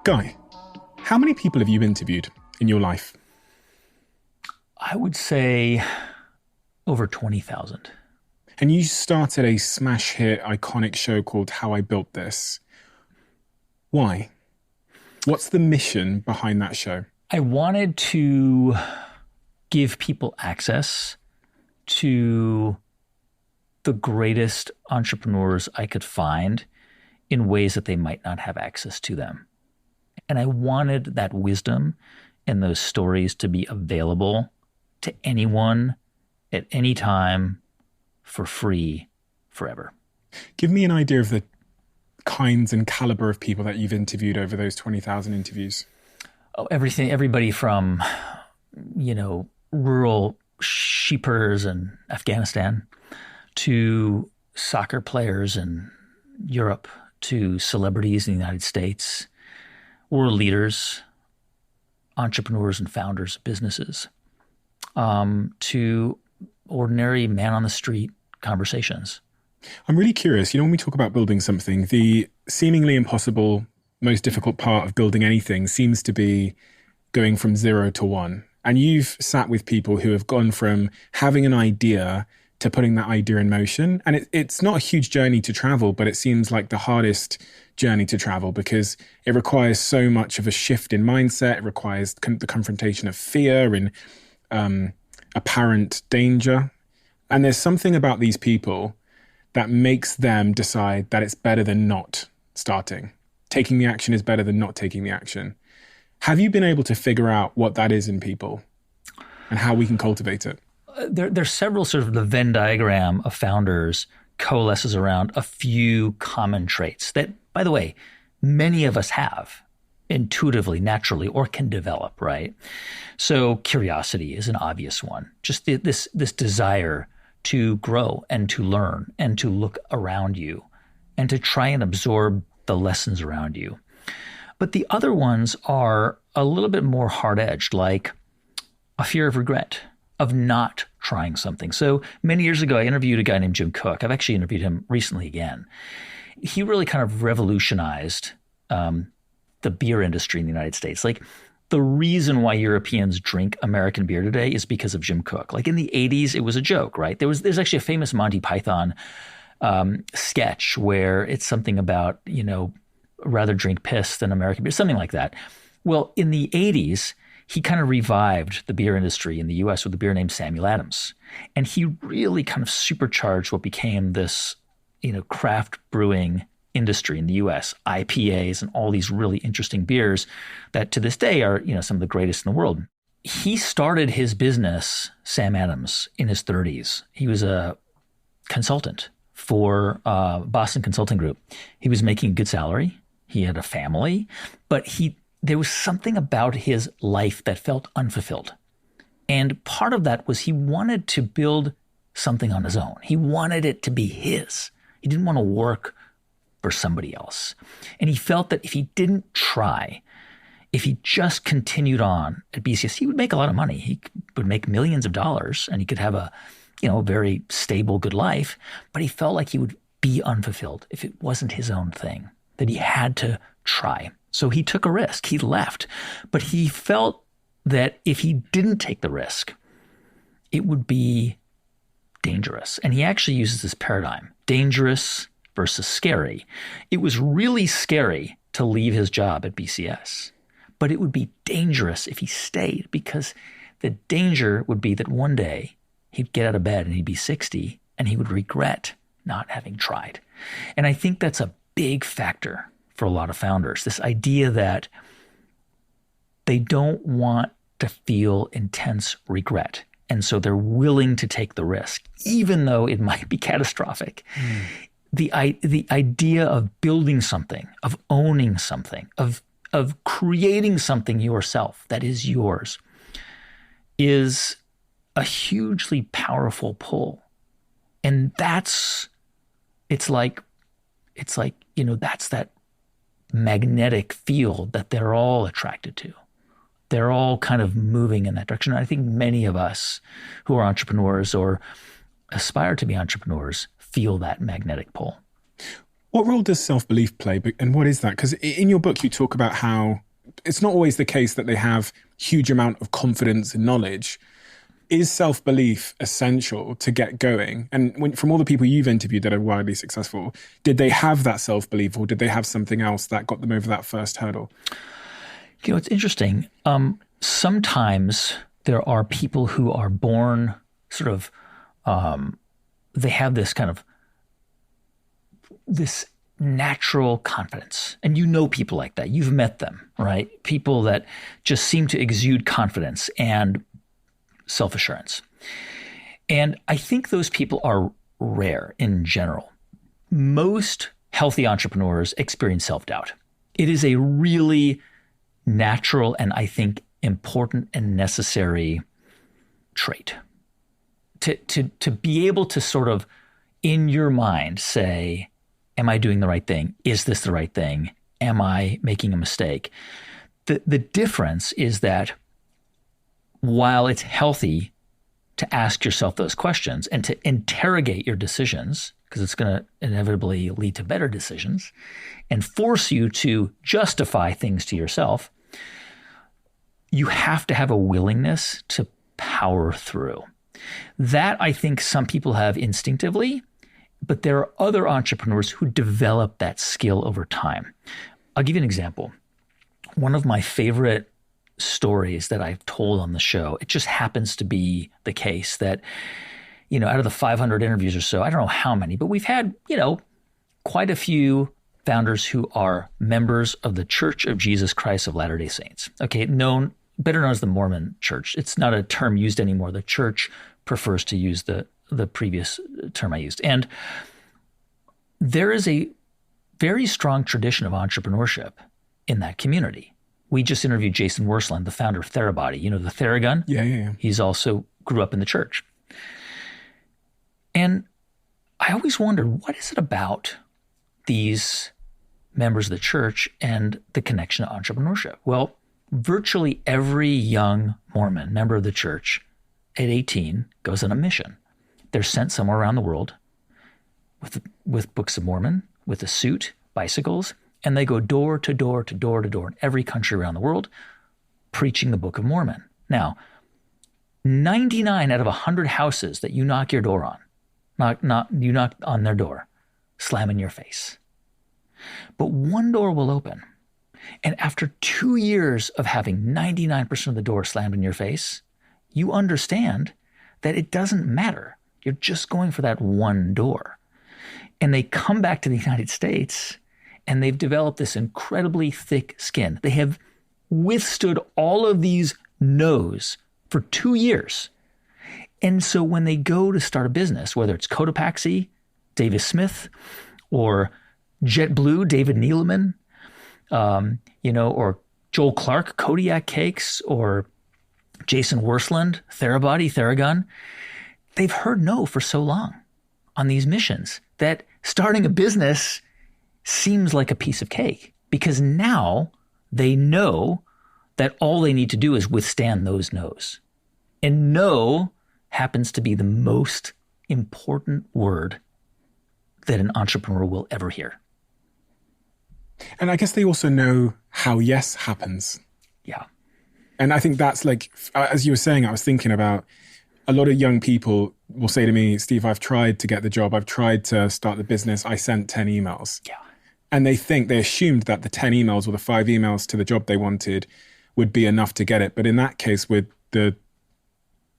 Guy, how many people have you interviewed in your life? I would say over 20,000. And you started a smash hit, iconic show called How I Built This. Why? What's the mission behind that show? I wanted to give people access to the greatest entrepreneurs I could find in ways that they might not have access to them. And I wanted that wisdom and those stories to be available to anyone at any time for free forever. Give me an idea of the kinds and caliber of people that you've interviewed over those 20,000 interviews. Oh, everybody from, rural sheepers in Afghanistan to soccer players in Europe to celebrities in the United States, world leaders, entrepreneurs and founders of businesses, to ordinary man on the street conversations. I'm really curious, when we talk about building something, the seemingly impossible, most difficult part of building anything seems to be going from 0 to 1. And you've sat with people who have gone from having an idea to putting that idea in motion. And it's not a huge journey to travel, but it seems like the hardest journey to travel because it requires so much of a shift in mindset. It requires the confrontation of fear and apparent danger. And there's something about these people that makes them decide that it's better than not starting. Taking the action is better than not taking the action. Have you been able to figure out what that is in people and how we can cultivate it? There's several sort of the Venn diagram of founders coalesces around a few common traits that, by the way, many of us have intuitively, naturally, or can develop, right? So curiosity is an obvious one. Just this desire to grow and to learn and to look around you and to try and absorb the lessons around you. But the other ones are a little bit more hard-edged, like a fear of regret, of not trying something. So many years ago, I interviewed a guy named Jim Cook. I've actually interviewed him recently again. He really kind of revolutionized the beer industry in the United States. Like the reason why Europeans drink American beer today is because of Jim Cook. Like in the 80s, it was a joke, right? There's actually a famous Monty Python sketch where it's something about, rather drink piss than American beer, something like that. Well, in the 80s, he kind of revived the beer industry in the US with a beer named Samuel Adams. And he really kind of supercharged what became this, craft brewing industry in the US, IPAs and all these really interesting beers that to this day are, some of the greatest in the world. He started his business, Sam Adams, in his 30s. He was a consultant for Boston Consulting Group. He was making a good salary. He had a family, but there was something about his life that felt unfulfilled. And part of that was he wanted to build something on his own. He wanted it to be his. He didn't want to work for somebody else. And he felt that if he didn't try, if he just continued on at BCS, he would make a lot of money. He would make millions of dollars and he could have a very stable, good life. But he felt like he would be unfulfilled if it wasn't his own thing, that he had to try. So he took a risk. He left. But he felt that if he didn't take the risk, it would be dangerous. And he actually uses this paradigm, dangerous versus scary. It was really scary to leave his job at BCS, but it would be dangerous if he stayed because the danger would be that one day he'd get out of bed and he'd be 60 and he would regret not having tried. And I think that's a big factor for a lot of founders, this idea that they don't want to feel intense regret. And so they're willing to take the risk, even though it might be catastrophic. The idea of building something, of owning something, of creating something yourself that is yours is a hugely powerful pull. And that's that magnetic field that they're all attracted to. They're all kind of moving in that direction. I think many of us who are entrepreneurs or aspire to be entrepreneurs feel that magnetic pull. What role does self-belief play, and what is that? Because in your book, you talk about how it's not always the case that they have huge amount of confidence and knowledge. Is self-belief essential to get going? And from all the people you've interviewed that are widely successful, did they have that self-belief, or did they have something else that got them over that first hurdle? It's interesting. Sometimes there are people who are born sort of, they have this kind of this natural confidence. And you know people like that. You've met them, right? People that just seem to exude confidence and self-assurance. And I think those people are rare in general. Most healthy entrepreneurs experience self-doubt. It is a really natural and I think important and necessary trait to be able to sort of in your mind say, am I doing the right thing? Is this the right thing? Am I making a mistake? The difference is that while it's healthy to ask yourself those questions and to interrogate your decisions, because it's going to inevitably lead to better decisions and force you to justify things to yourself, you have to have a willingness to power through. That I think some people have instinctively, but there are other entrepreneurs who develop that skill over time. I'll give you an example. One of my favorite stories that I've told on the show, it just happens to be the case that, out of the 500 interviews or so, I don't know how many, but we've had, quite a few founders who are members of the Church of Jesus Christ of Latter-day Saints. Okay, better known as the Mormon Church. It's not a term used anymore. The church prefers to use the previous term I used. And there is a very strong tradition of entrepreneurship in that community. We just interviewed Jason Wersland, the founder of Therabody. The Theragun? Yeah. He's also grew up in the church. And I always wondered, what is it about these members of the church and the connection to entrepreneurship? Well, virtually every young Mormon member of the church at 18 goes on a mission. They're sent somewhere around the world with Books of Mormon, with a suit, bicycles, and they go door to door to door to door in every country around the world, preaching the Book of Mormon. Now, 99 out of 100 houses that you knock your door on, you knock on their door, slam in your face. But one door will open. And after 2 years of having 99% of the door slammed in your face, you understand that it doesn't matter. You're just going for that one door. And they come back to the United States and they've developed this incredibly thick skin. They have withstood all of these no's for 2 years. And so when they go to start a business, whether it's Cotopaxi, Davis Smith, or JetBlue, David Neeleman, or Joel Clark, Kodiak Cakes, or Jason Wersland, Therabody, Theragun, they've heard no for so long on these missions that starting a business seems like a piece of cake because now they know that all they need to do is withstand those no's. And no happens to be the most important word that an entrepreneur will ever hear. And I guess they also know how yes happens. Yeah. And I think that's like, as you were saying, I was thinking about a lot of young people will say to me, Steve, I've tried to get the job. I've tried to start the business. I sent 10 emails. Yeah. And they assumed that the 10 emails or the 5 emails to the job they wanted would be enough to get it. But in that case, with the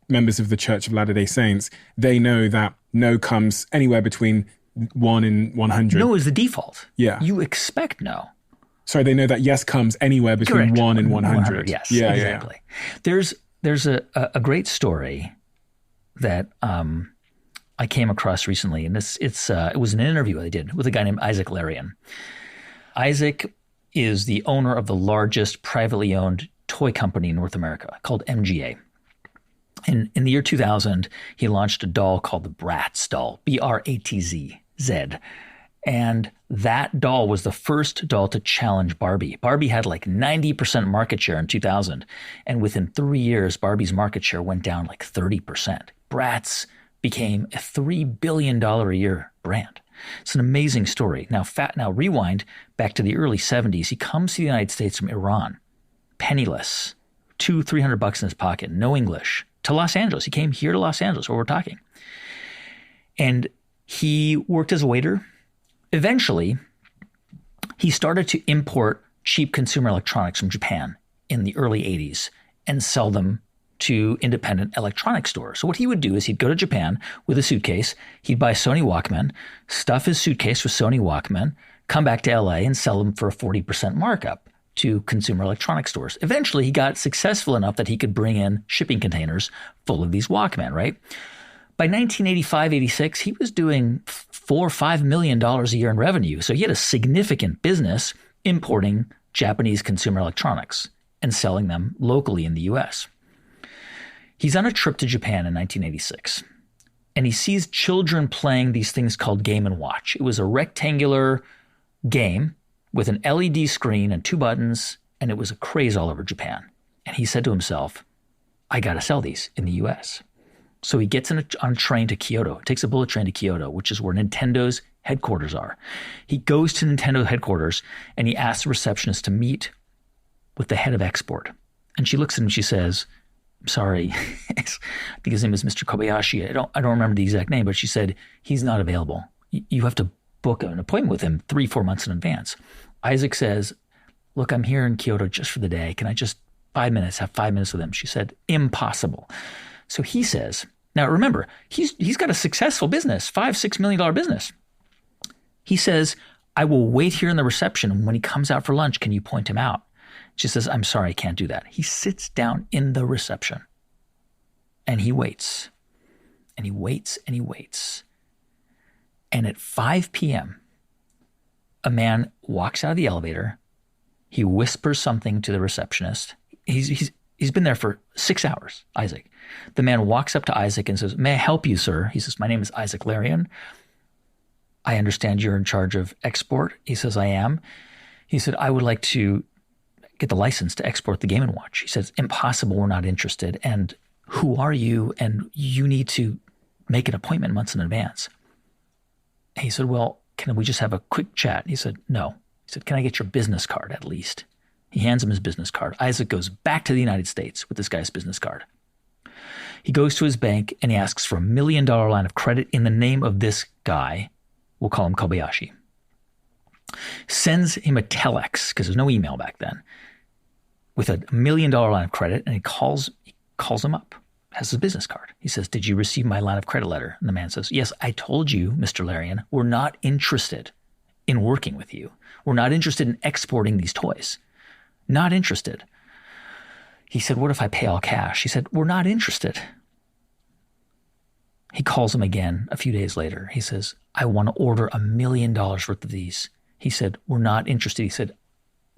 members of the Church of Latter-day Saints, they know that no comes anywhere between 1 in 100. No is the default. Yeah. You expect no. Sorry, they know that yes comes anywhere between Correct. 1 in 100. Yes, yeah, exactly. Yeah. There's a great story that I came across recently, and it was an interview I did with a guy named Isaac Larian. Isaac is the owner of the largest privately owned toy company in North America called MGA. In the year 2000, he launched a doll called the Bratz doll, Bratz. And that doll was the first doll to challenge Barbie. Barbie had like 90% market share in 2000. And within 3 years, Barbie's market share went down like 30%. Bratz became a $3 billion a year brand. It's an amazing story. Now rewind back to the early 70s. He comes to the United States from Iran, penniless, $200-300 in his pocket, no English, to Los Angeles. He came here to Los Angeles, where we're talking. And he worked as a waiter. Eventually, he started to import cheap consumer electronics from Japan in the early 80s and sell them to independent electronic stores. So what he would do is he'd go to Japan with a suitcase, he'd buy a Sony Walkman, stuff his suitcase with Sony Walkman, come back to LA and sell them for a 40% markup to consumer electronic stores. Eventually, he got successful enough that he could bring in shipping containers full of these Walkman, right? By 1985, 86, he was doing $4 or $5 million a year in revenue. So he had a significant business importing Japanese consumer electronics and selling them locally in the US. He's on a trip to Japan in 1986, and he sees children playing these things called Game & Watch. It was a rectangular game with an LED screen and 2 buttons, and it was a craze all over Japan. And he said to himself, I got to sell these in the US. So he gets on a train to Kyoto, takes a bullet train to Kyoto, which is where Nintendo's headquarters are. He goes to Nintendo headquarters and he asks the receptionist to meet with the head of export. And she looks at him and she says, I'm sorry, I think his name is Mr. Kobayashi. I don't remember the exact name, but she said, he's not available. You have to book an appointment with him 3-4 months in advance. Isaac says, look, I'm here in Kyoto just for the day. Can I just have 5 minutes with him? She said, impossible. So he says, now remember, he's got a successful business, $5-6 million business. He says, I will wait here in the reception. And when he comes out for lunch, can you point him out? She says, I'm sorry, I can't do that. He sits down in the reception and he waits and he waits and he waits. And at 5 p.m., a man walks out of the elevator. He whispers something to the receptionist. He's been there for 6 hours, Isaac. The man walks up to Isaac and says, may I help you, sir? He says, my name is Isaac Larian. I understand you're in charge of export. He says, I am. He said, I would like to get the license to export the Game & Watch. He says, impossible, we're not interested. And who are you? And you need to make an appointment months in advance. And he said, well, can we just have a quick chat? He said, no. He said, can I get your business card at least? He hands him his business card. Isaac goes back to the United States with this guy's business card. He goes to his bank and he asks for $1 million line of credit in the name of this guy. We'll call him Kobayashi. Sends him a telex, because there's no email back then, with a $1 million line of credit, and he calls him up, has his business card. He says, did you receive my line of credit letter? And the man says, yes, I told you, Mr. Larian, we're not interested in working with you. We're not interested in exporting these toys. Not interested. He said, what if I pay all cash? He said, we're not interested. He calls him again a few days later. He says, I want to order $1 million worth of these. He said, we're not interested. He said,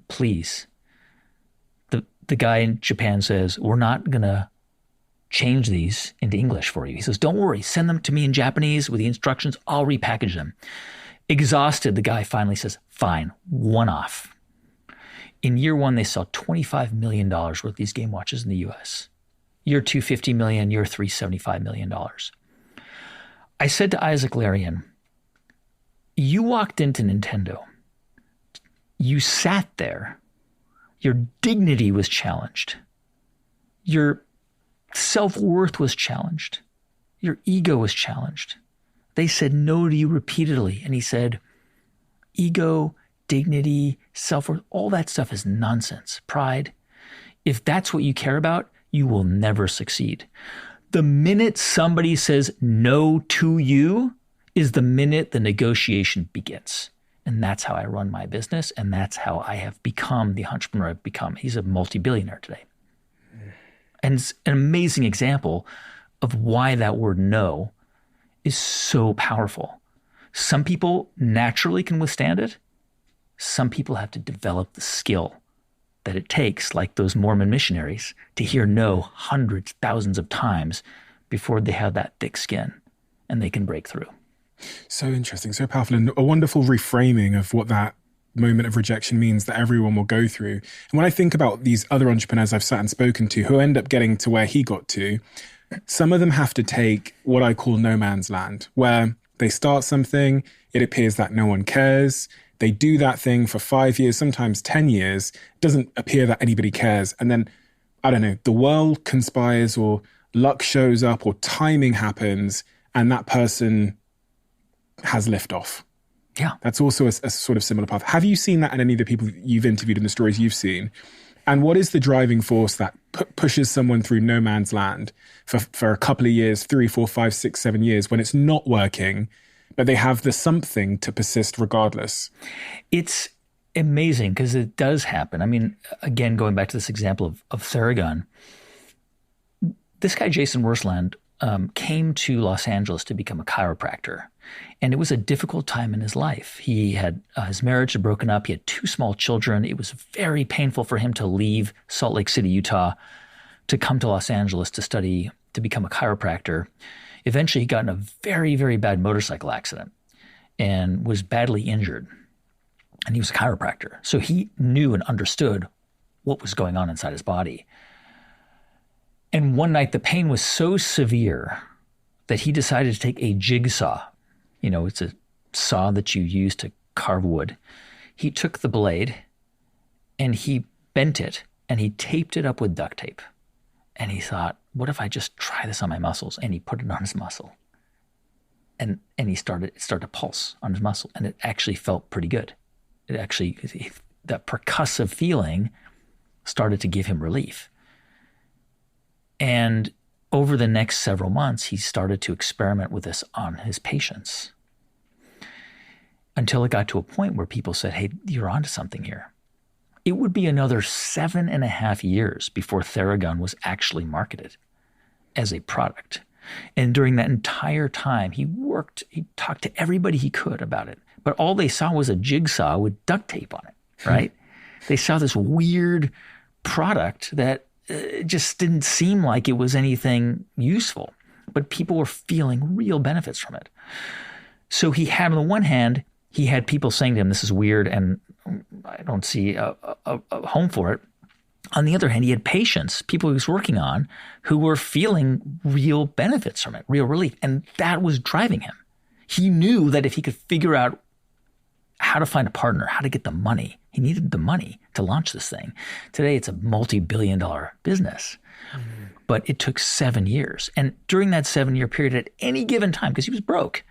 please. The guy in Japan says, we're not going to change these into English for you. He says, don't worry. Send them to me in Japanese with the instructions. I'll repackage them. Exhausted, the guy finally says, fine, one off. In year one, they sell $25 million worth of these Game Watches in the US. Year two, $50 million. Year three, $75 million. I said to Isaac Larian, you walked into Nintendo. You sat there. Your dignity was challenged. Your self-worth was challenged. Your ego was challenged. They said no to you repeatedly. And he said, ego, dignity, self-worth, all that stuff is nonsense. Pride. If that's what you care about, you will never succeed. The minute somebody says no to you is the minute the negotiation begins. And that's how I run my business. And that's how I have become the entrepreneur I've become. He's a multi-billionaire today. And it's an amazing example of why that word no is so powerful. Some people naturally can withstand it. Some people have to develop the skill that it takes, like those Mormon missionaries, to hear no hundreds, thousands of times before they have that thick skin and they can break through. So interesting, so powerful, and a wonderful reframing of what that moment of rejection means that everyone will go through. And when I think about these other entrepreneurs I've sat and spoken to who end up getting to where he got to, some of them have to take what I call no man's land, where they start something, It appears that no one cares. They do that thing for 5 years, sometimes 10 years. It doesn't appear that anybody cares. And then, I don't know, the world conspires or luck shows up or timing happens and that person has liftoff. Yeah. That's also a sort of similar path. Have you seen that in any of the people you've interviewed and the stories you've seen? And what is the driving force that pushes someone through no man's land for a couple of years, 3, 4, 5, 6, 7 years when it's not working, but they have the something to persist regardless? It's amazing because it does happen. I mean, again, going back to this example of Theragun, this guy, Jason Wersland, came to Los Angeles to become a chiropractor. And it was a difficult time in his life. He had his marriage had broken up. He had 2 small children. It was very painful for him to leave Salt Lake City, Utah, to come to Los Angeles to study, to become a chiropractor. Eventually, he got in a very, very bad motorcycle accident and was badly injured. And he was a chiropractor. So he knew and understood what was going on inside his body. And one night, the pain was so severe that he decided to take a jigsaw. You know, it's a saw that you use to carve wood. He took the blade and he bent it and he taped it up with duct tape. And he thought, what if I just try this on my muscles? And he put it on his muscle. And it started to pulse on his muscle. And it actually felt pretty good. That percussive feeling started to give him relief. And over the next several months, he started to experiment with this on his patients until it got to a point where people said, hey, you're onto something here. It would be another 7.5 years before Theragun was actually marketed as a product. And during that entire time, he talked to everybody he could about it. But all they saw was a jigsaw with duct tape on it, right? They saw this weird product that it just didn't seem like it was anything useful, but people were feeling real benefits from it. So he had, on the one hand, he had people saying to him, this is weird and I don't see a home for it. On the other hand, he had patients, people he was working on, who were feeling real benefits from it, real relief. And that was driving him. He knew that if he could figure out how to find a partner, how to get the money, he needed the money to launch this thing. Today, it's a multi-billion-dollar business. But it took 7 years. And during that 7-year period, at any given time, because he was broke,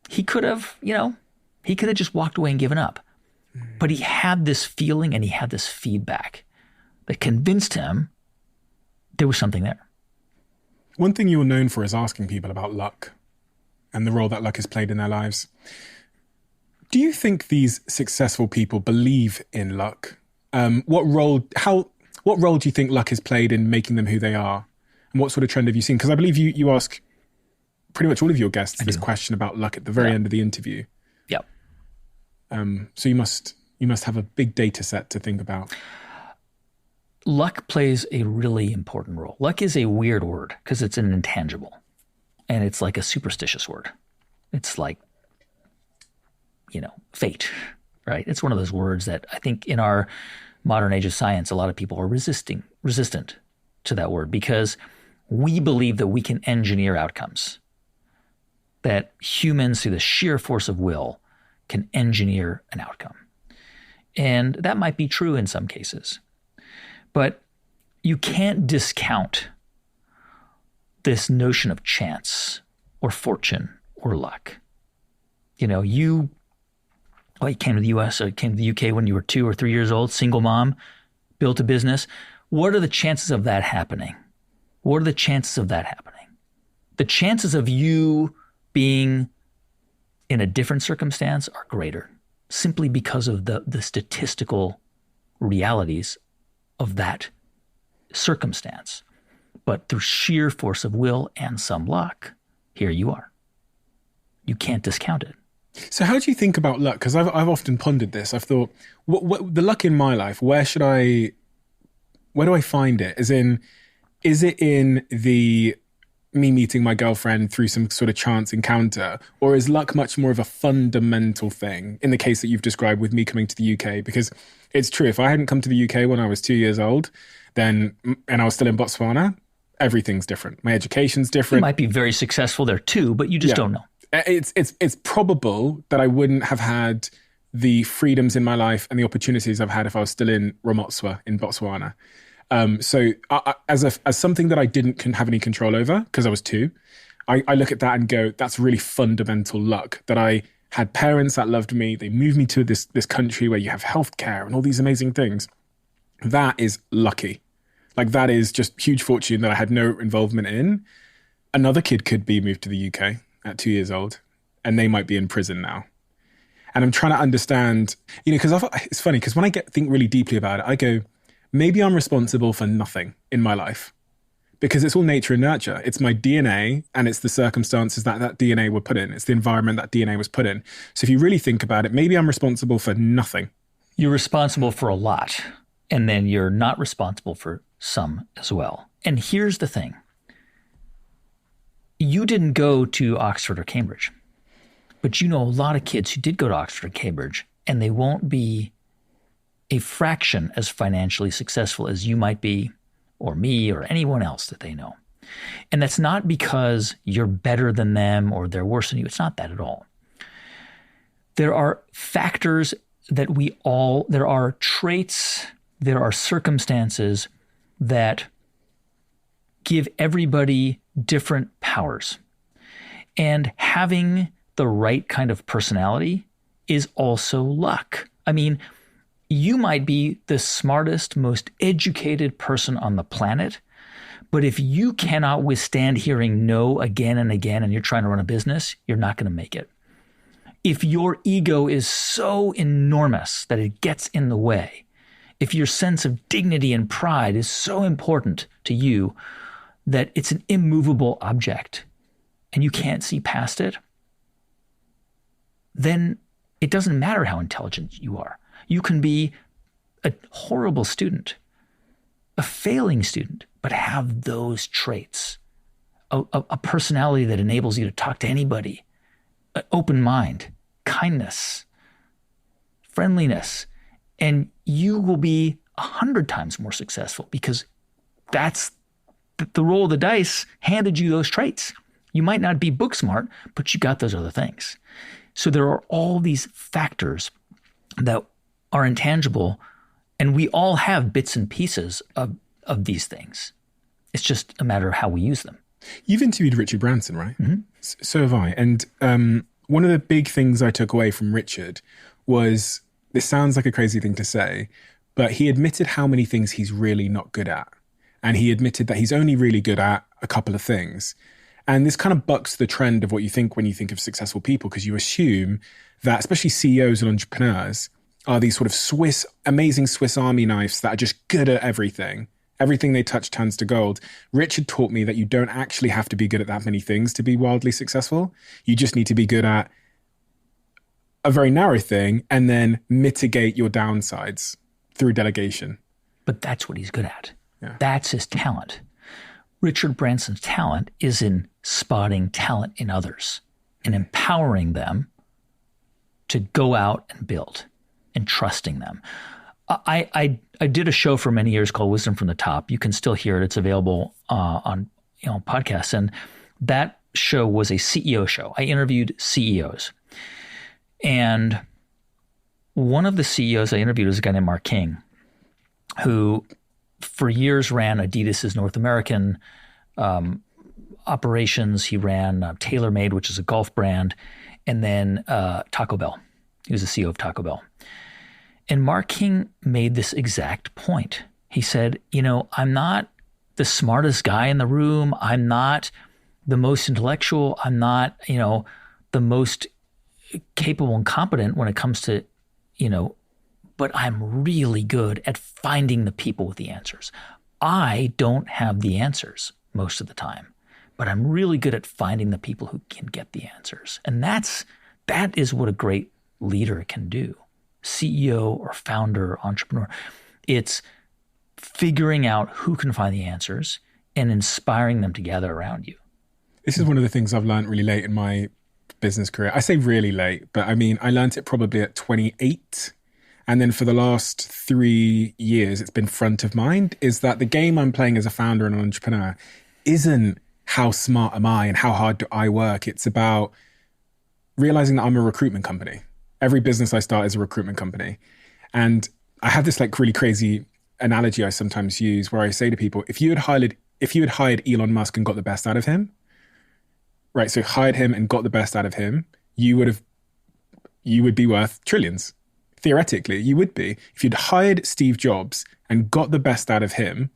he could have just walked away and given up. But he had this feeling and he had this feedback that convinced him there was something there. One thing you're known for is asking people about luck and the role that luck has played in their lives. Do you think these successful people believe in luck? What role do you think luck has played in making them who they are? And what sort of trend have you seen? Because I believe you ask pretty much all of your guests this question about luck at the very end of the interview. Yeah. So you must have a big data set to think about. Luck plays a really important role. Luck is a weird word because it's an intangible and it's like a superstitious word. It's like, fate, right? It's one of those words that I think in our modern age of science, a lot of people are resistant to that word because we believe that we can engineer outcomes, that humans through the sheer force of will can engineer an outcome. And that might be true in some cases, but you can't discount this notion of chance or fortune or luck. You came to the US or came to the UK when you were 2 or 3 years old, single mom, built a business. What are the chances of that happening? What are the chances of that happening? The chances of you being in a different circumstance are greater simply because of the statistical realities of that circumstance. But through sheer force of will and some luck, here you are. You can't discount it. So how do you think about luck? Because I've often pondered this. I've thought, what the luck in my life, where do I find it? As in, is it in me meeting my girlfriend through some sort of chance encounter? Or is luck much more of a fundamental thing in the case that you've described with me coming to the UK? Because it's true, if I hadn't come to the UK when I was 2 years old, and I was still in Botswana, everything's different. My education's different. You might be very successful there too, but you just don't know. It's probable that I wouldn't have had the freedoms in my life and the opportunities I've had if I was still in Ramotswa in Botswana. As something that I didn't have any control over because I was two, I look at that and go, that's really fundamental luck that I had parents that loved me. They moved me to this country where you have healthcare and all these amazing things. That is lucky. Like, that is just huge fortune that I had no involvement in. Another kid could be moved to the UK at 2 years old, and they might be in prison now. And I'm trying to understand, because it's funny, because when I think really deeply about it, I go, maybe I'm responsible for nothing in my life because it's all nature and nurture. It's my DNA and it's the circumstances that DNA were put in. It's the environment that DNA was put in. So if you really think about it, maybe I'm responsible for nothing. You're responsible for a lot, and then you're not responsible for some as well. And here's the thing. You didn't go to Oxford or Cambridge, but you know a lot of kids who did go to Oxford or Cambridge, and they won't be a fraction as financially successful as you might be, or me, or anyone else that they know. And that's not because you're better than them or they're worse than you. It's not that at all. There are factors that there are traits, there are circumstances that give everybody different powers. And having the right kind of personality is also luck. I mean, you might be the smartest, most educated person on the planet, but if you cannot withstand hearing no again and again and you're trying to run a business, you're not going to make it. If your ego is so enormous that it gets in the way, if your sense of dignity and pride is so important to you that it's an immovable object and you can't see past it, then it doesn't matter how intelligent you are. You can be a horrible student, a failing student, but have those traits, a personality that enables you to talk to anybody, an open mind, kindness, friendliness, and you will be 100 times more successful because that's the roll of the dice handed you those traits. You might not be book smart, but you got those other things. So there are all these factors that are intangible, and we all have bits and pieces of these things. It's just a matter of how we use them. You've interviewed Richard Branson, right? Mm-hmm. So have I. And one of the big things I took away from Richard was, this sounds like a crazy thing to say, but he admitted how many things he's really not good at. And he admitted that he's only really good at a couple of things. And this kind of bucks the trend of what you think when you think of successful people, because you assume that especially CEOs and entrepreneurs are these sort of amazing Swiss Army knives that are just good at everything. Everything they touch turns to gold. Richard taught me that you don't actually have to be good at that many things to be wildly successful. You just need to be good at a very narrow thing and then mitigate your downsides through delegation. But that's what he's good at. Yeah. That's his talent. Richard Branson's talent is in spotting talent in others and empowering them to go out and build and trusting them. I did a show for many years called Wisdom from the Top. You can still hear it. It's available on podcasts. And that show was a CEO show. I interviewed CEOs. And one of the CEOs I interviewed was a guy named Mark King, who for years ran Adidas's North American operations. He ran TaylorMade, which is a golf brand, and then Taco Bell. He was the CEO of Taco Bell. And Mark King made this exact point. He said, I'm not the smartest guy in the room. I'm not the most intellectual. I'm not, the most capable and competent when it comes to, but I'm really good at finding the people with the answers. I don't have the answers most of the time, but I'm really good at finding the people who can get the answers. And that is what a great leader can do. CEO or founder or entrepreneur. It's figuring out who can find the answers and inspiring them to gather around you. This is one of the things I've learned really late in my business career. I say really late, but I mean, I learned it probably at 28. And then for the last 3 years, it's been front of mind, is that the game I'm playing as a founder and an entrepreneur isn't how smart am I and how hard do I work. It's about realizing that I'm a recruitment company. Every business I start is a recruitment company. And I have this like really crazy analogy I sometimes use where I say to people, if you had hired Elon Musk and got the best out of him, right? So hired him and got the best out of him, you would be worth trillions. Theoretically, you would be. If you'd hired Steve Jobs and got the best out of him,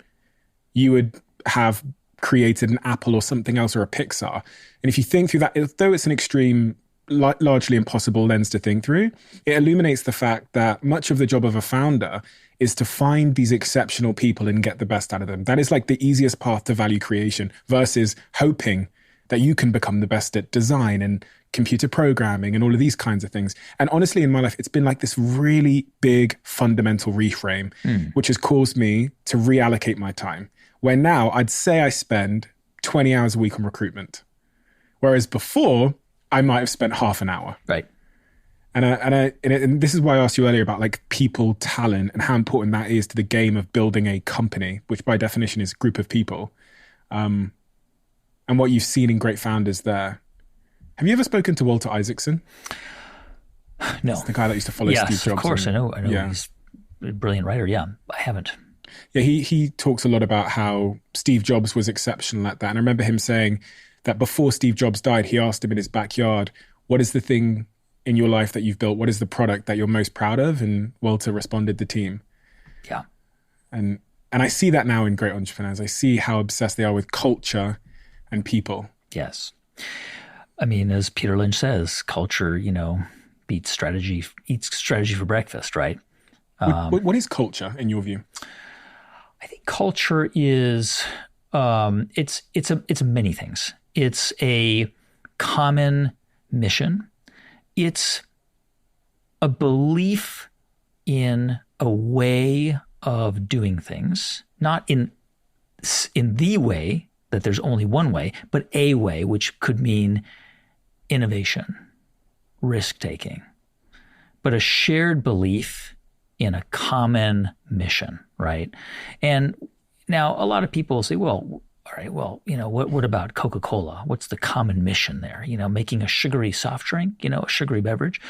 you would have created an Apple or something else or a Pixar. And if you think through that, though it's an extreme, largely impossible lens to think through, it illuminates the fact that much of the job of a founder is to find these exceptional people and get the best out of them. That is like the easiest path to value creation versus hoping that you can become the best at design and computer programming and all of these kinds of things. And honestly, in my life, it's been like this really big fundamental reframe, which has caused me to reallocate my time. Where now I'd say I spend 20 hours a week on recruitment. Whereas before, I might have spent half an hour. Right. And this is why I asked you earlier about like people, talent, and how important that is to the game of building a company, which by definition is a group of people. And what you've seen in great founders there. Have you ever spoken to Walter Isaacson? No. That's the guy that used to follow Steve Jobs. Yes, of course. I know. Yeah. He's a brilliant writer. Yeah, I haven't. Yeah, he talks a lot about how Steve Jobs was exceptional at that. And I remember him saying that before Steve Jobs died, he asked him in his backyard, what is the thing in your life that you've built? What is the product that you're most proud of? And Walter responded, the team. Yeah. And I see that now in great entrepreneurs. I see how obsessed they are with culture and people. Yes. I mean, as Peter Lynch says, culture, eats strategy for breakfast, right? What is culture in your view? I think culture is, it's many things. It's a common mission. It's a belief in a way of doing things, not in the way that there's only one way, but a way, which could mean innovation, risk-taking, but a shared belief in a common mission, right? And now a lot of people say, well, all right, well, what about Coca-Cola? What's the common mission there? Making a sugary soft drink, a sugary beverage.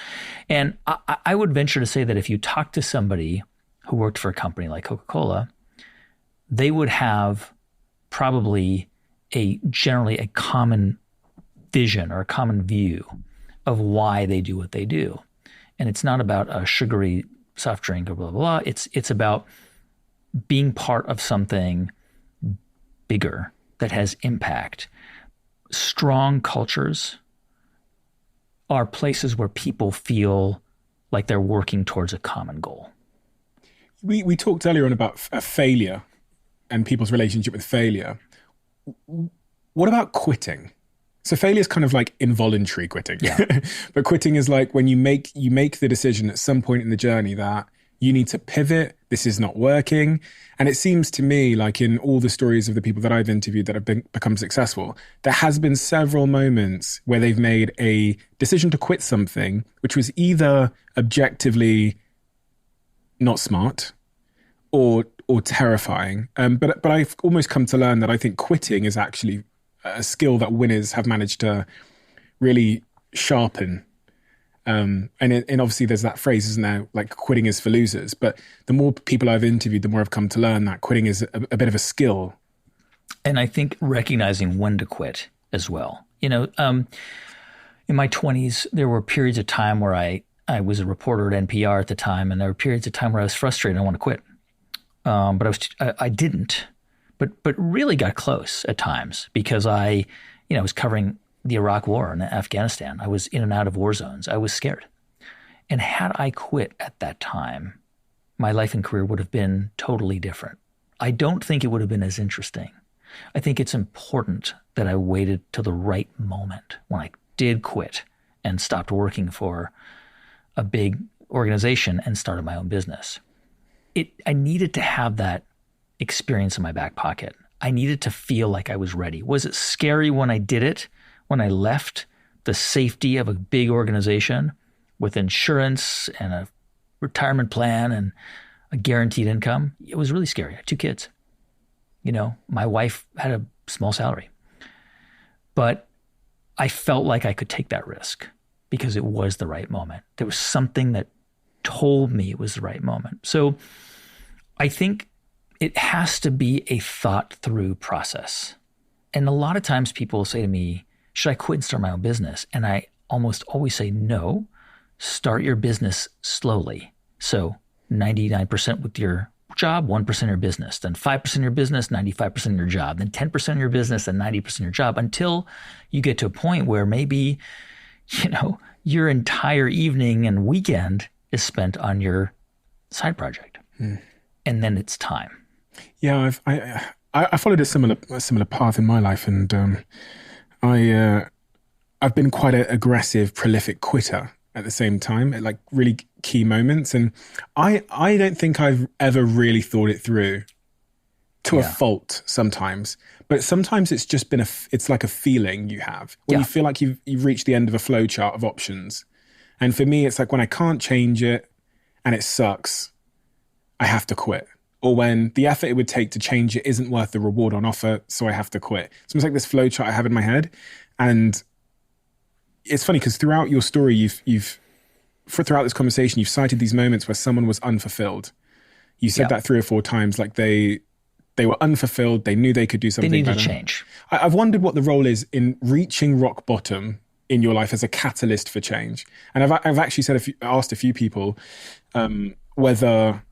And I would venture to say that if you talk to somebody who worked for a company like Coca-Cola, they would have probably generally a common vision or a common view of why they do what they do. And it's not about a sugary soft drink or blah, blah, blah. It's about being part of something bigger that has impact. Strong cultures are places where people feel like they're working towards a common goal. We talked earlier on about failure and people's relationship with failure. What about quitting? So failure is kind of like involuntary quitting. Yeah. But quitting is like when you make the decision at some point in the journey that you need to pivot, this is not working. And it seems to me like in all the stories of the people that I've interviewed that have become successful, there has been several moments where they've made a decision to quit something, which was either objectively not smart or terrifying. But I've almost come to learn that I think quitting is actually a skill that winners have managed to really sharpen. And obviously there's that phrase, isn't there? Like quitting is for losers. But the more people I've interviewed, the more I've come to learn that quitting is a bit of a skill. And I think recognizing when to quit as well. In my 20s, there were periods of time where I was a reporter at NPR at the time, and there were periods of time where I was frustrated. I want to quit. But I didn't, but really got close at times because I was covering the Iraq War and Afghanistan. I was in and out of war zones. I was scared. And had I quit at that time, my life and career would have been totally different. I don't think it would have been as interesting. I think it's important that I waited till the right moment when I did quit and stopped working for a big organization and started my own business. I needed to have that experience in my back pocket. I needed to feel like I was ready. Was it scary when I did it? When I left the safety of a big organization with insurance and a retirement plan and a guaranteed income? It was really scary. I had 2 kids. My wife had a small salary. But I felt like I could take that risk because it was the right moment. There was something that told me it was the right moment. So I think it has to be a thought through process. And a lot of times people will say to me, should I quit and start my own business? And I almost always say, no, start your business slowly. So 99% with your job, 1% your business, then 5% your business, 95% your job, then 10% your business, and 90% your job, until you get to a point where maybe, your entire evening and weekend is spent on your side project. And then it's time. Yeah, I followed a similar path in my life, and I've been quite an aggressive, prolific quitter at the same time, at like really key moments. And I don't think I've ever really thought it through to a fault sometimes. But sometimes it's just been it's like a feeling you have when you feel like you've reached the end of a flow chart of options. And for me, it's like when I can't change it and it sucks, I have to quit. Or when the effort it would take to change it isn't worth the reward on offer, so I have to quit. So it's like this flow chart I have in my head. And it's funny because throughout your story, throughout this conversation, you've cited these moments where someone was unfulfilled. You said that 3 or 4 times, like they were unfulfilled. They knew they could do something better. They need to change. I've wondered what the role is in reaching rock bottom in your life as a catalyst for change. And I've actually asked a few people whether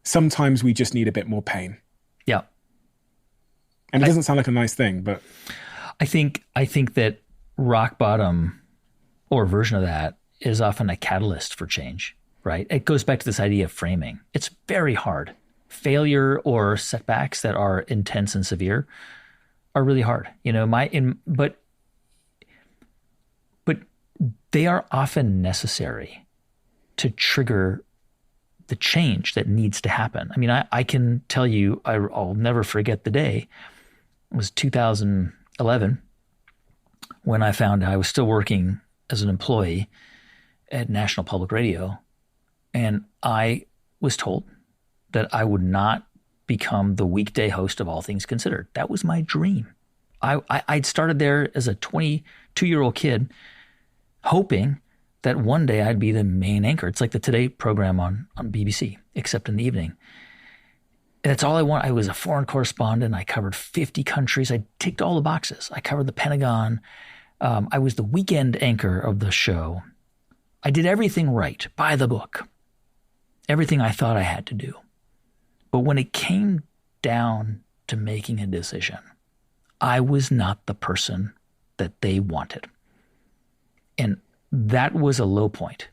sometimes we just need a bit more pain. Yeah. And it doesn't sound like a nice thing, but I think that rock bottom, or a version of that, is often a catalyst for change, right? It goes back to this idea of framing. It's very hard. Failure or setbacks that are intense and severe are really hard. But they are often necessary to trigger the change that needs to happen. I mean, I can tell you, I'll never forget the day. It was 2011 when I found I was still working as an employee at National Public Radio, and I was told that I would not become the weekday host of All Things Considered. That was my dream. I'd started there as a 22-year-old kid, hoping that one day I'd be the main anchor. It's like the Today program on BBC, except in the evening. That's all I want. I was a foreign correspondent. I covered 50 countries. I ticked all the boxes. I covered the Pentagon. I was the weekend anchor of the show. I did everything right, by the book. Everything I thought I had to do. But when it came down to making a decision, I was not the person that they wanted. And that was a low point.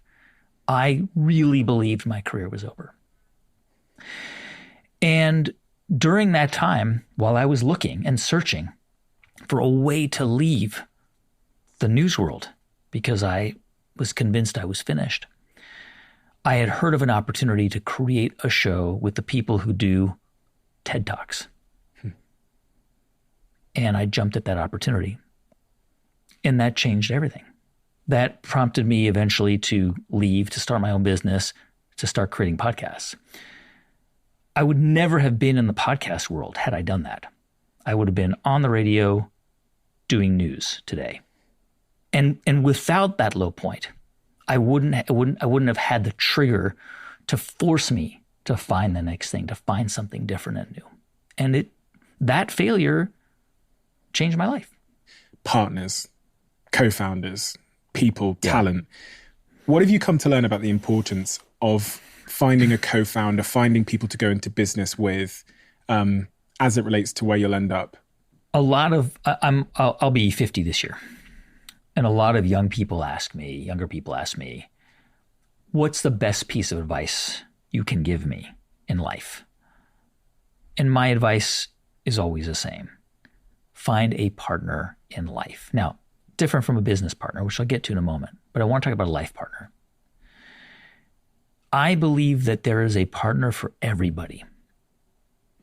I really believed my career was over. And during that time, while I was looking and searching for a way to leave the news world, because I was convinced I was finished, I had heard of an opportunity to create a show with the people who do TED Talks. And I jumped at that opportunity. And that changed everything. That prompted me eventually to leave, to start my own business, to start creating podcasts. I would never have been in the podcast world had I done that. I would have been on the radio doing news today. And without that low point, I wouldn't have had the trigger to force me to find the next thing, to find something different and new. And that failure changed my life. Partners, co-founders, people, talent. What have you come to learn about the importance of finding a co-founder, finding people to go into business with, as it relates to where you'll end up? I'll be 50 this year. And a lot of younger people ask me, what's the best piece of advice you can give me in life? And my advice is always the same. Find a partner in life. Now, different from a business partner, which I'll get to in a moment, but I want to talk about a life partner. I believe that there is a partner for everybody,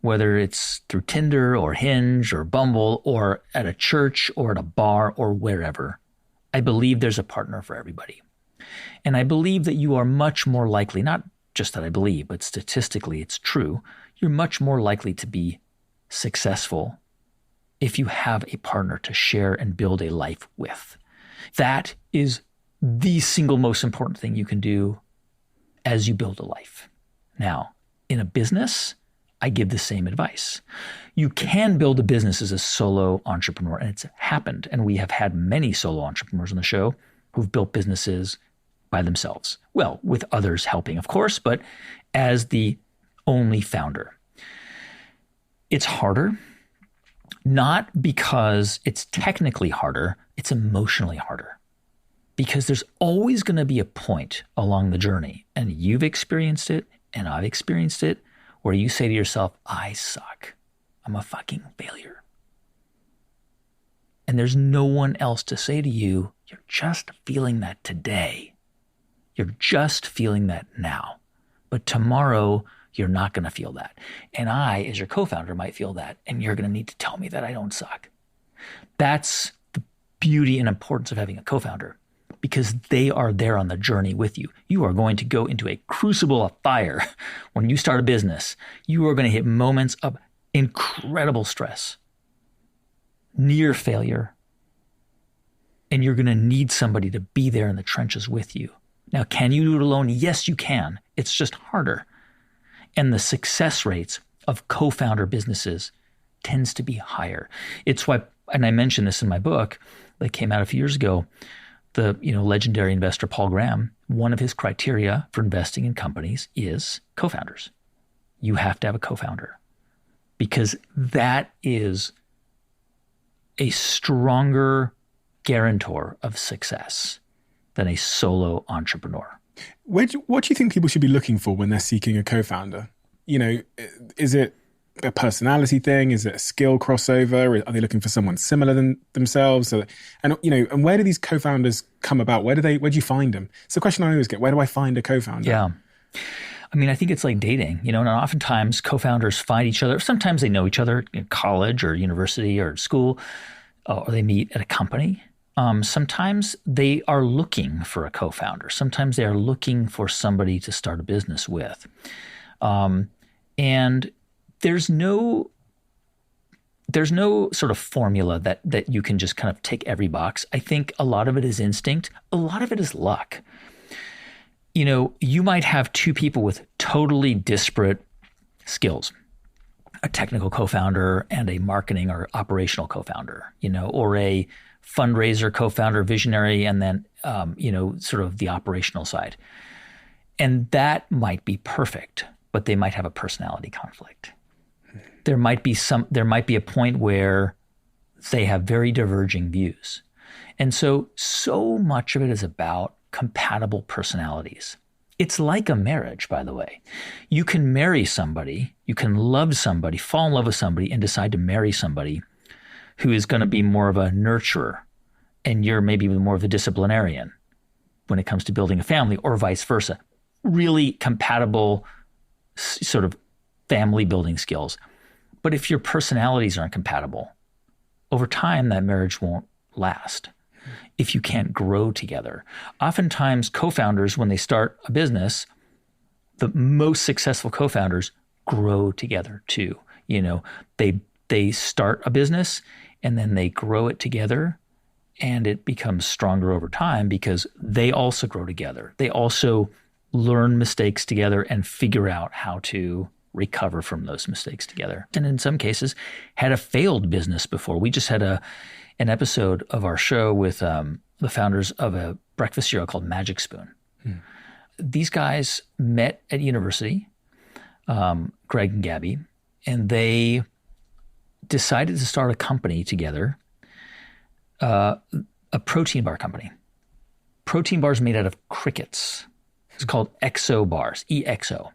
whether it's through Tinder or Hinge or Bumble or at a church or at a bar or wherever. I believe there's a partner for everybody. And I believe that you are much more likely, not just that I believe, but statistically it's true, you're much more likely to be successful if you have a partner to share and build a life with. That is the single most important thing you can do as you build a life. Now, in a business, I give the same advice. You can build a business as a solo entrepreneur, and it's happened. And we have had many solo entrepreneurs on the show who've built businesses by themselves. Well, with others helping, of course, but as the only founder. It's harder, not because it's technically harder, it's emotionally harder. Because there's always going to be a point along the journey, and you've experienced it, and I've experienced it, where you say to yourself, I suck. I'm a fucking failure. And there's no one else to say to you, you're just feeling that today. You're just feeling that now. But tomorrow, you're not going to feel that. And I, as your co-founder, might feel that. And you're going to need to tell me that I don't suck. That's the beauty and importance of having a co-founder, because they are there on the journey with you. You are going to go into a crucible of fire when you start a business. You are going to hit moments of incredible stress, near failure, and you're going to need somebody to be there in the trenches with you. Now, can you do it alone? Yes, you can. It's just harder. And the success rates of co-founder businesses tends to be higher. It's why, and I mentioned this in my book that came out a few years ago, the legendary investor Paul Graham, one of his criteria for investing in companies is co-founders. You have to have a co-founder, because that is a stronger guarantor of success than a solo entrepreneur. What do you think people should be looking for when they're seeking a co-founder? Is it a personality thing? Is it a skill crossover? Are they looking for someone similar than themselves? And where do these co-founders come about? Where do you find them? It's the question I always get. Where do I find a co-founder? Yeah. I mean, I think it's like dating, and oftentimes co-founders find each other. Sometimes they know each other in college or university or school, or they meet at a company. Sometimes they are looking for a co-founder. Sometimes they are looking for somebody to start a business with. And there's no sort of formula that you can just kind of tick every box. I think a lot of it is instinct. A lot of it is luck. You might have two people with totally disparate skills, a technical co-founder and a marketing or operational co-founder, or a fundraiser co-founder, visionary, and then, sort of the operational side. And that might be perfect, but they might have a personality conflict. There might be a point where they have very diverging views. And so much of it is about compatible personalities. It's like a marriage, by the way. You can marry somebody, you can love somebody, fall in love with somebody, and decide to marry somebody who is going to be more of a nurturer, and you're maybe more of a disciplinarian when it comes to building a family, or vice versa. Really compatible sort of family building skills. But if your personalities aren't compatible, over time that marriage won't last if you can't grow together. Oftentimes co-founders, when they start a business, the most successful co-founders grow together too. They start a business and then they grow it together, and it becomes stronger over time because they also grow together. They also learn mistakes together and figure out how to recover from those mistakes together. And in some cases, had a failed business before. We just had an episode of our show with the founders of a breakfast cereal called Magic Spoon. These guys met at university, Greg and Gabby, and they decided to start a company together, a protein bar company. Protein bars made out of crickets. It's called Exo bars, EXO.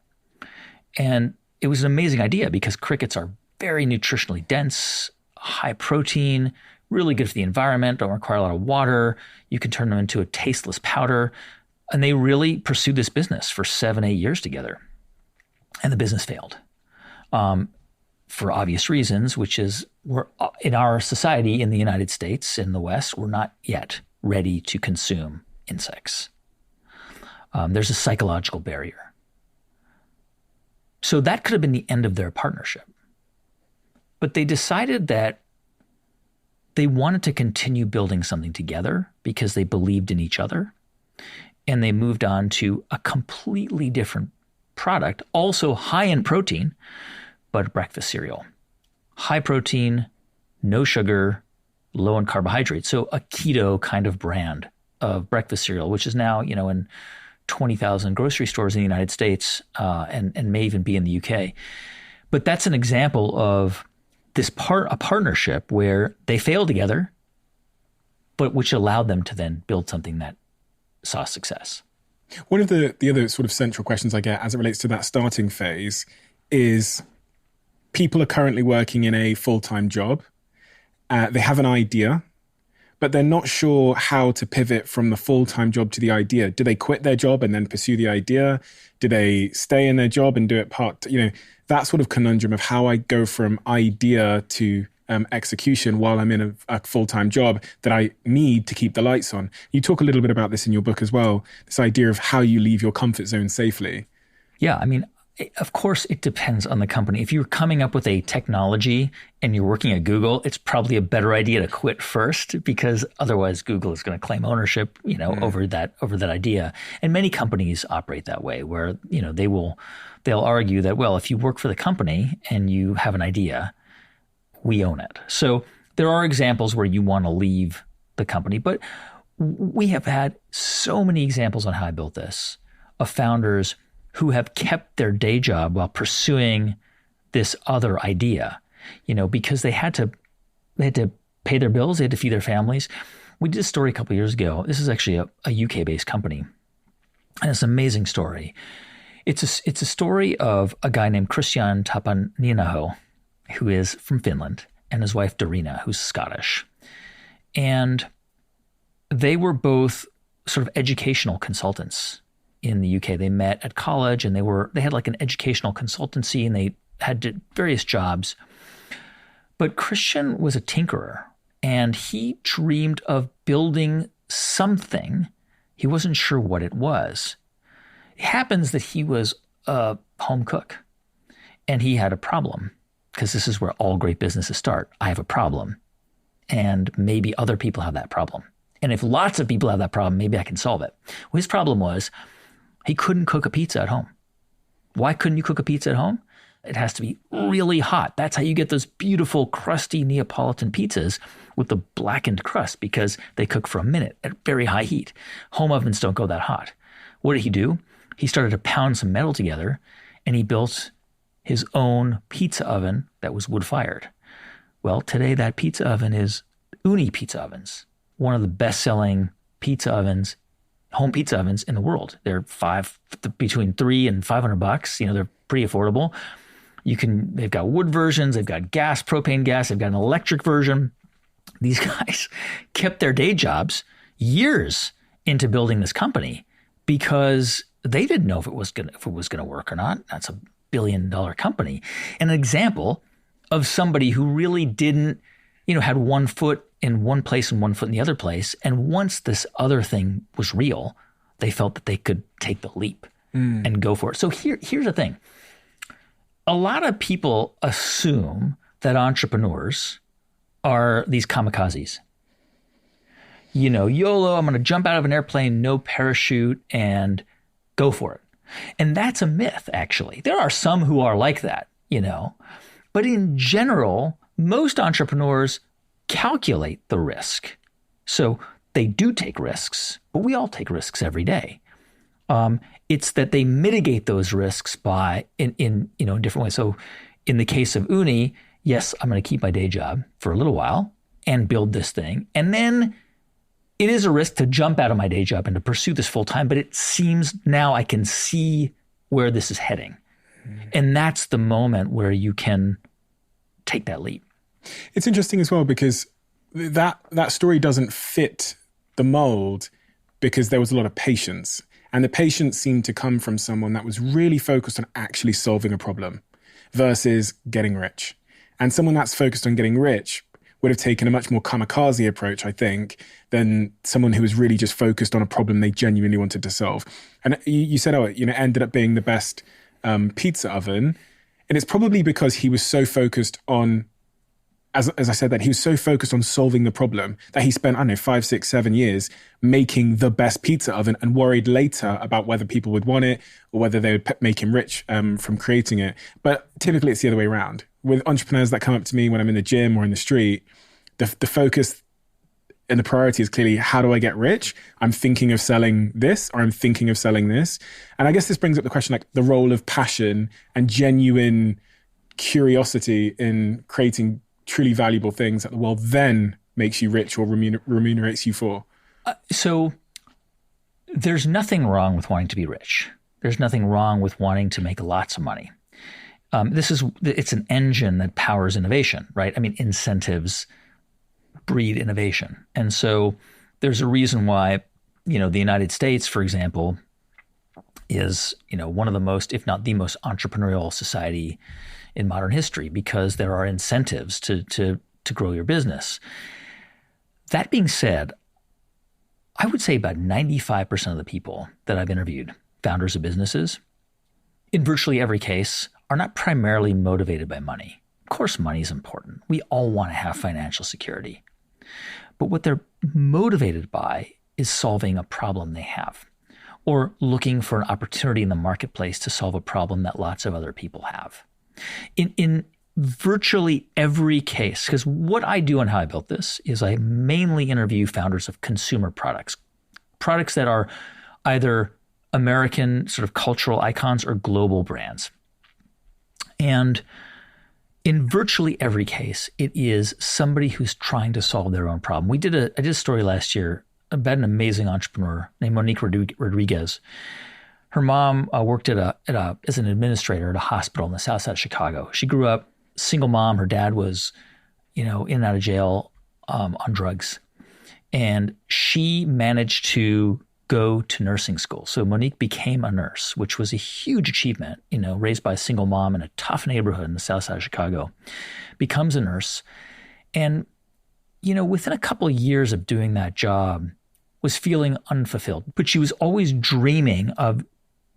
And it was an amazing idea because crickets are very nutritionally dense, high protein, really good for the environment, don't require a lot of water. You can turn them into a tasteless powder. And they really pursued this business for 7-8 years together. And the business failed for obvious reasons, which is we're in our society in the United States, in the West, we're not yet ready to consume insects. There's a psychological barrier. So that could have been the end of their partnership. But they decided that they wanted to continue building something together because they believed in each other and they moved on to a completely different product, also high in protein, but breakfast cereal. High protein, no sugar, low in carbohydrates. So a keto kind of brand of breakfast cereal, which is now, in 20,000 grocery stores in the United States, and may even be in the UK. But that's an example of a partnership where they failed together, but which allowed them to then build something that saw success. One of the other sort of central questions I get as it relates to that starting phase is people are currently working in a full-time job. They have an idea, but they're not sure how to pivot from the full-time job to the idea. Do they quit their job and then pursue the idea? Do they stay in their job and do it that sort of conundrum of how I go from idea to execution while I'm in a full-time job that I need to keep the lights on. You talk a little bit about this in your book as well, this idea of how you leave your comfort zone safely. Yeah, I mean, of course, it depends on the company. If you're coming up with a technology and you're working at Google, it's probably a better idea to quit first, because otherwise Google is going to claim ownership, over that idea. And many companies operate that way, where they'll argue that, well, if you work for the company and you have an idea, we own it. So there are examples where you want to leave the company, but we have had so many examples on how I built this of founders who have kept their day job while pursuing this other idea, because they had to pay their bills, they had to feed their families. We did a story a couple of years ago. This is actually a UK-based company, and it's an amazing story. It's a story of a guy named Christian Tapaninaho, who is from Finland, and his wife Darina, who's Scottish. And they were both sort of educational consultants in the UK. They met at college, and they had like an educational consultancy, and they had various jobs. But Christian was a tinkerer, and he dreamed of building something. He wasn't sure what it was. It happens that he was a home cook, and he had a problem, because this is where all great businesses start. I have a problem, and maybe other people have that problem. And if lots of people have that problem, maybe I can solve it. Well, his problem was he couldn't cook a pizza at home. Why couldn't you cook a pizza at home? It has to be really hot. That's how you get those beautiful, crusty Neapolitan pizzas with the blackened crust, because they cook for a minute at very high heat. Home ovens don't go that hot. What did he do? He started to pound some metal together, and he built his own pizza oven that was wood-fired. Well, today that pizza oven is Uni Pizza Ovens, one of the best-selling pizza ovens, home pizza ovens in the world. They're between $300 and $500. They're pretty affordable. They've got wood versions, they've got gas, propane gas, they've got an electric version. These guys kept their day jobs years into building this company because they didn't know if it was gonna work or not. That's a billion-dollar company. An example of somebody who really didn't, had one foot in one place and one foot in the other place. And once this other thing was real, they felt that they could take the leap and go for it. So here's the thing. A lot of people assume that entrepreneurs are these kamikazes. YOLO, I'm going to jump out of an airplane, no parachute, and go for it. And that's a myth, actually. There are some who are like that, But in general, most entrepreneurs calculate the risk. So they do take risks, but we all take risks every day. It's that they mitigate those risks by in different ways. So in the case of Uni, yes, I'm going to keep my day job for a little while and build this thing. And then it is a risk to jump out of my day job and to pursue this full time, but it seems now I can see where this is heading. And that's the moment where you can take that leap. It's interesting as well, because that story doesn't fit the mold because there was a lot of patience. And the patience seemed to come from someone that was really focused on actually solving a problem versus getting rich. And someone that's focused on getting rich would have taken a much more kamikaze approach, I think, than someone who was really just focused on a problem they genuinely wanted to solve. And you said, it ended up being the best pizza oven. And it's probably because he was so focused on as I said, that he was so focused on solving the problem that he spent, I don't know, 5, 6, 7 years making the best pizza oven and worried later about whether people would want it or whether they would make him rich from creating it. But typically it's the other way around. With entrepreneurs that come up to me when I'm in the gym or in the street, the focus and the priority is clearly, how do I get rich? I'm thinking of selling this, or I'm thinking of selling this. And I guess this brings up the question, like the role of passion and genuine curiosity in creating truly valuable things that the world then makes you rich or remunerates you for. So there's nothing wrong with wanting to be rich. There's nothing wrong with wanting to make lots of money. It's an engine that powers innovation, right? I mean, incentives breed innovation. And so there's a reason why, the United States, for example, is, one of the most, if not the most entrepreneurial society in modern history, because there are incentives to grow your business. That being said, I would say about 95% of the people that I've interviewed, founders of businesses, in virtually every case, are not primarily motivated by money. Of course, money is important. We all want to have financial security. But what they're motivated by is solving a problem they have, or looking for an opportunity in the marketplace to solve a problem that lots of other people have. In virtually every case, because what I do and how I built this is I mainly interview founders of consumer products that are either American sort of cultural icons or global brands. And in virtually every case, it is somebody who's trying to solve their own problem. I did a story last year about an amazing entrepreneur named Monique Rodriguez. Her mom worked as an administrator at a hospital in the south side of Chicago. She grew up single mom. Her dad was, in and out of jail on drugs. And she managed to go to nursing school. So Monique became a nurse, which was a huge achievement, raised by a single mom in a tough neighborhood in the south side of Chicago, becomes a nurse. And, within a couple of years of doing that job, was feeling unfulfilled. But she was always dreaming of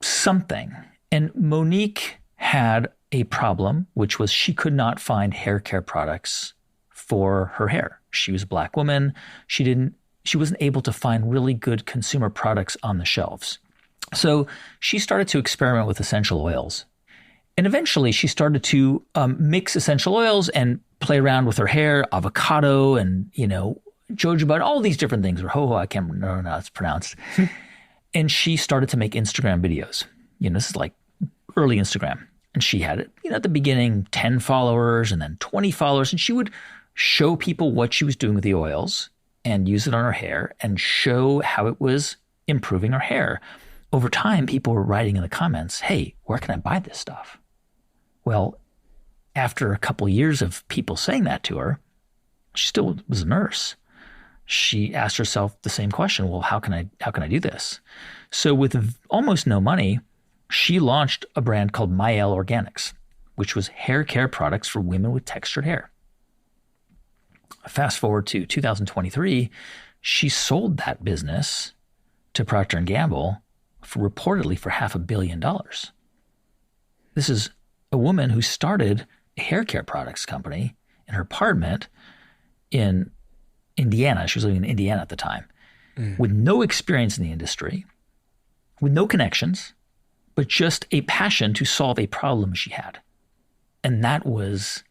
something. And Monique had a problem, which was she could not find hair care products for her hair. She was a Black woman. She wasn't able to find really good consumer products on the shelves. So she started to experiment with essential oils. And eventually she started to mix essential oils and play around with her hair, avocado and, jojoba, all these different things, or jojoba, I can't remember how it's pronounced. And she started to make Instagram videos. This is like early Instagram. And she had it, at the beginning, 10 followers and then 20 followers. And she would show people what she was doing with the oils and use it on her hair and show how it was improving her hair. Over time, people were writing in the comments, hey, where can I buy this stuff? Well, after a couple of years of people saying that to her, she still was a nurse. She asked herself the same question. Well, how can I do this? So with almost no money, she launched a brand called Mielle Organics, which was hair care products for women with textured hair. Fast forward to 2023, she sold that business to Procter & Gamble reportedly for $500 million. This is a woman who started a hair care products company in her apartment in Indiana. She was living in Indiana at the time, with no experience in the industry, with no connections, but just a passion to solve a problem she had. And that was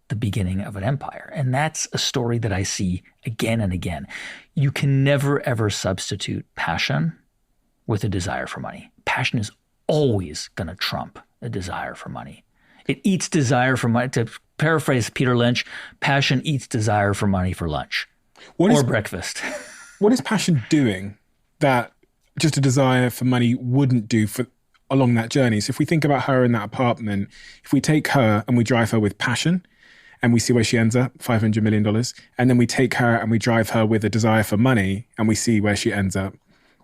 the beginning of an empire. And that's a story that I see again and again. You can never, ever substitute passion with a desire for money. Passion is always going to trump a desire for money. It eats desire for money. To paraphrase Peter Lynch, passion eats desire for money for lunch or breakfast. What is passion doing that just a desire for money wouldn't do along that journey? So if we think about her in that apartment, if we take her and we drive her with passion, and we see where she ends up, $500 million. And then we take her and we drive her with a desire for money and we see where she ends up.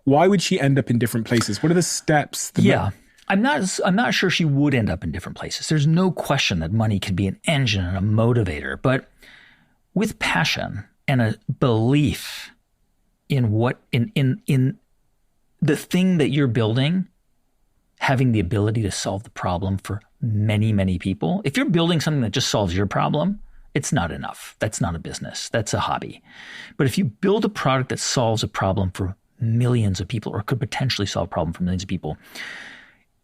Why would she end up in different places? What are the steps? I'm not sure she would end up in different places. There's no question that money can be an engine and a motivator. But with passion and a belief in in the thing that you're building, having the ability to solve the problem for many, many people. If you're building something that just solves your problem it's not enough. That's not a business. That's a hobby. But if you build a product that solves a problem for millions of people, or could potentially solve a problem for millions of people,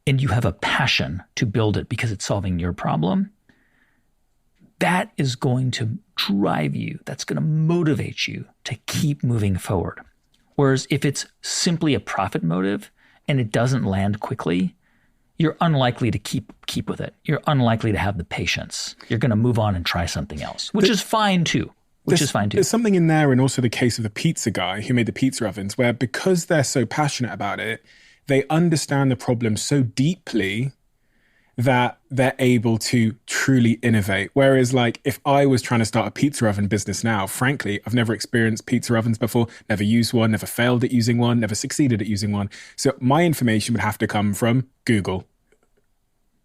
and you have a passion to build it because it's solving your problem, that is going to drive you. That's going to motivate you to keep moving forward. Whereas if it's simply a profit motive and it doesn't land quickly, you're unlikely to keep with it. You're unlikely to have the patience. You're going to move on and try something else, which is fine too. There's something in there, and also the case of the pizza guy who made the pizza ovens, where because they're so passionate about it, they understand the problem so deeply that they're able to truly innovate. Whereas like if I was trying to start a pizza oven business now, frankly, I've never experienced pizza ovens before, never used one, never failed at using one, never succeeded at using one. So my information would have to come from Google.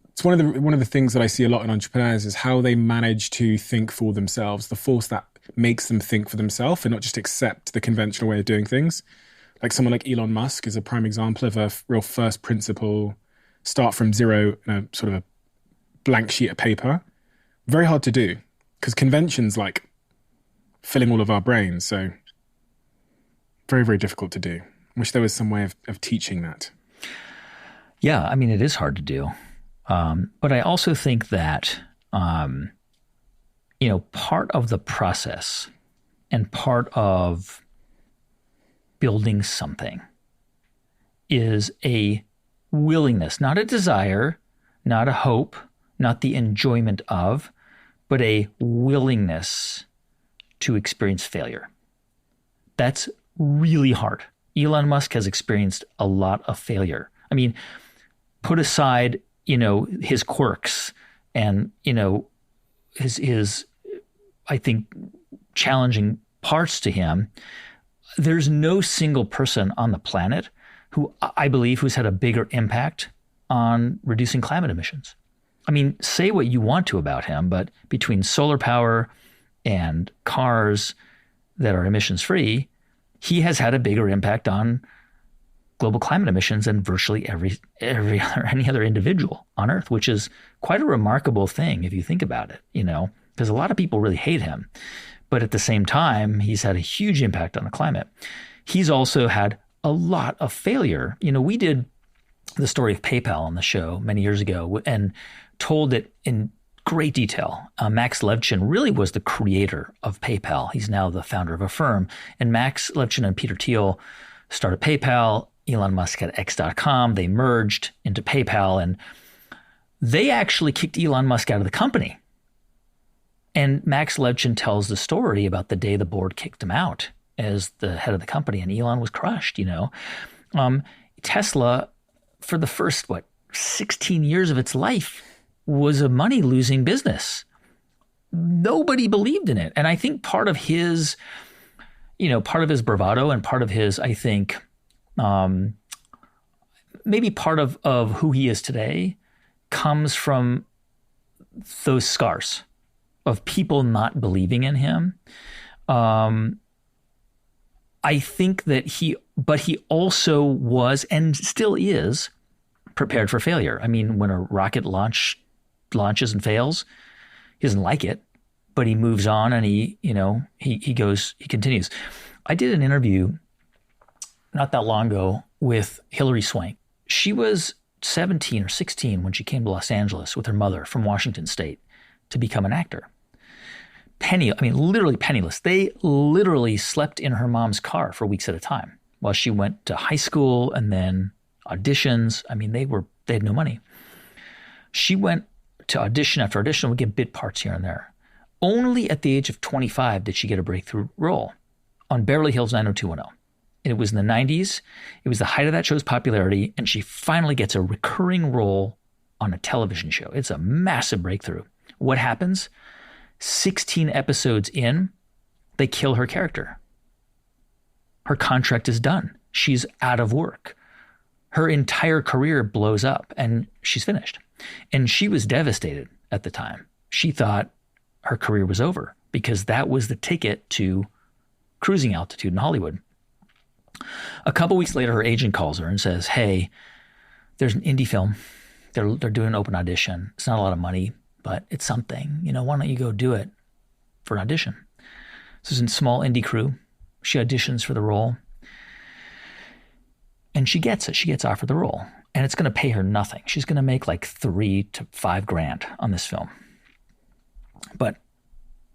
It's one of the things that I see a lot in entrepreneurs is how they manage to think for themselves, the force that makes them think for themselves and not just accept the conventional way of doing things. Like someone like Elon Musk is a prime example of a real first principle, start from zero in a sort of a blank sheet of paper. Very hard to do because convention's like filling all of our brains. So very, very difficult to do. Wish there was some way of teaching that. Yeah, I mean, it is hard to do. But I also think that, part of the process and part of building something is a willingness, not a desire, not a hope, not the enjoyment of, but a willingness to experience failure. That's really hard. Elon Musk has experienced a lot of failure. I mean, put aside, his quirks and, his, I think, challenging parts to him. There's no single person on the planet who I believe who's had a bigger impact on reducing climate emissions. I mean, say what you want to about him, but between solar power and cars that are emissions free, he has had a bigger impact on global climate emissions than virtually any other individual on Earth, which is quite a remarkable thing if you think about it, because a lot of people really hate him. But at the same time, he's had a huge impact on the climate. He's also had a lot of failure. We did the story of PayPal on the show many years ago and told it in great detail. Max Levchin really was the creator of PayPal. He's now the founder of a firm. And Max Levchin and Peter Thiel started PayPal. Elon Musk had X.com. They merged into PayPal, and they actually kicked Elon Musk out of the company. And Max Levchin tells the story about the day the board kicked him out as the head of the company, and Elon was crushed, Tesla, for the first, 16 years of its life, was a money-losing business. Nobody believed in it. And I think part of his bravado and part of his, I think, maybe part of who he is today comes from those scars of people not believing in him. I think that he also was and still is prepared for failure. I mean, when a rocket launches and fails, he doesn't like it, but he moves on and he continues. I did an interview not that long ago with Hilary Swank. She was 17 or 16 when she came to Los Angeles with her mother from Washington State to become an actor. Literally penniless. They literally slept in her mom's car for weeks at a time while she went to high school and then auditions. I mean, they had no money. She went to audition after audition, would get bit parts here and there. Only at the age of 25 did she get a breakthrough role on Beverly Hills 90210. And it was in the 90s. It was the height of that show's popularity, and she finally gets a recurring role on a television show. It's a massive breakthrough. What happens? 16 episodes in, they kill her character. Her contract is done. She's out of work. Her entire career blows up and she's finished. And she was devastated at the time. She thought her career was over because that was the ticket to cruising altitude in Hollywood. A couple weeks later, her agent calls her and says, "Hey, there's an indie film. They're doing an open audition. It's not a lot of money, but it's something. Why don't you go do it?" for an audition. This is a small indie crew. She auditions for the role. And she gets it. She gets offered the role. And it's going to pay her nothing. She's going to make like $3,000 to $5,000 on this film. But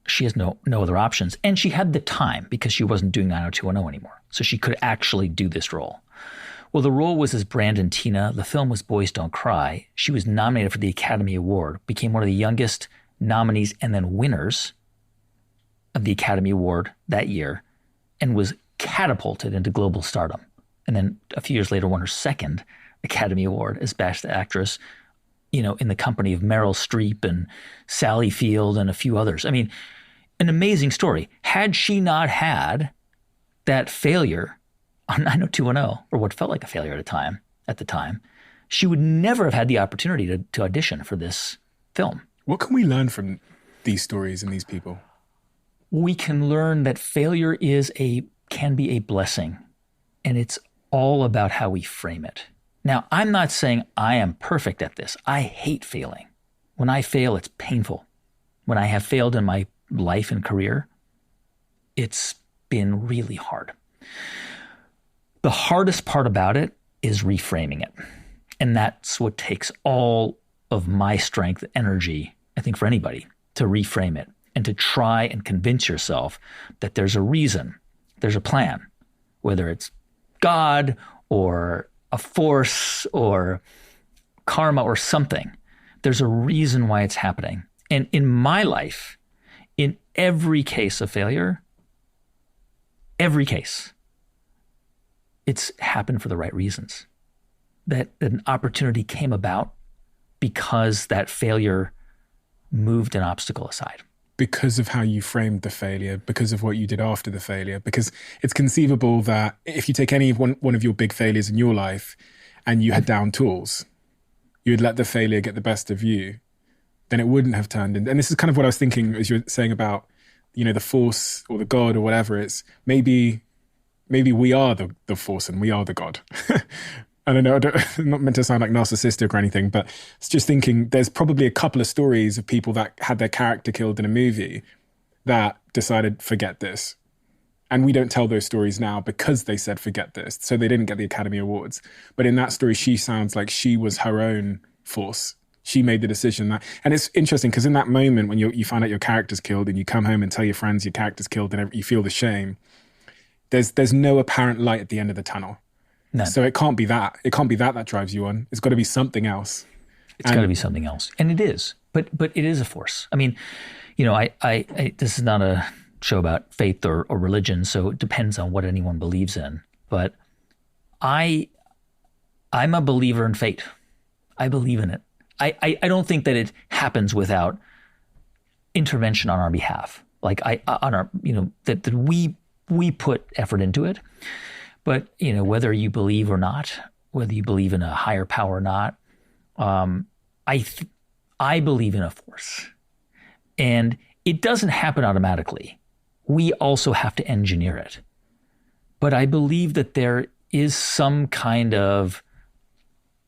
she has no other options. And she had the time because she wasn't doing 90210 anymore. So she could actually do this role. Well, the role was as Brandon Tina. The film was Boys Don't Cry. She was nominated for the Academy Award, became one of the youngest nominees and then winners of the Academy Award that year, and was catapulted into global stardom. And then a few years later won her second Academy Award as Best Actress, in the company of Meryl Streep and Sally Field and a few others. I mean, an amazing story. Had she not had that failure on 90210, or what felt like a failure at the time, she would never have had the opportunity to audition for this film. What can we learn from these stories and these people? We can learn that failure can be a blessing, and it's all about how we frame it. Now, I'm not saying I am perfect at this. I hate failing. When I fail, it's painful. When I have failed in my life and career, it's been really hard. The hardest part about it is reframing it. And that's what takes all of my strength, energy, I think for anybody, to reframe it and to try and convince yourself that there's a reason, there's a plan, whether it's God or a force or karma or something. There's a reason why it's happening. And in my life, in every case of failure, every case, it's happened for the right reasons. That an opportunity came about because that failure moved an obstacle aside. Because of how you framed the failure, because of what you did after the failure, because it's conceivable that if you take any of one of your big failures in your life and you had down tools, you would let the failure get the best of you, then it wouldn't have turned in. And this is kind of what I was thinking as you were saying about, the force or the God or whatever. It's maybe we are the force and we are the God. I don't know, I'm not meant to sound like narcissistic or anything, but it's just thinking there's probably a couple of stories of people that had their character killed in a movie that decided, forget this. And we don't tell those stories now because they said, forget this. So they didn't get the Academy Awards. But in that story, she sounds like she was her own force. She made the decision and it's interesting because in that moment when you find out your character's killed and you come home and tell your friends your character's killed and you feel the shame, there's no apparent light at the end of the tunnel. None. So it can't be that. It can't be that drives you on. It's got to be something else. It's got to be something else. And it is. But it is a force. I mean, I this is not a show about faith or religion, so it depends on what anyone believes in. But I'm a believer in fate. I believe in it. I don't think that it happens without intervention on our behalf. Like that we put effort into it. But, whether you believe or not, whether you believe in a higher power or not, I believe in a force. And it doesn't happen automatically. We also have to engineer it. But I believe that there is some kind of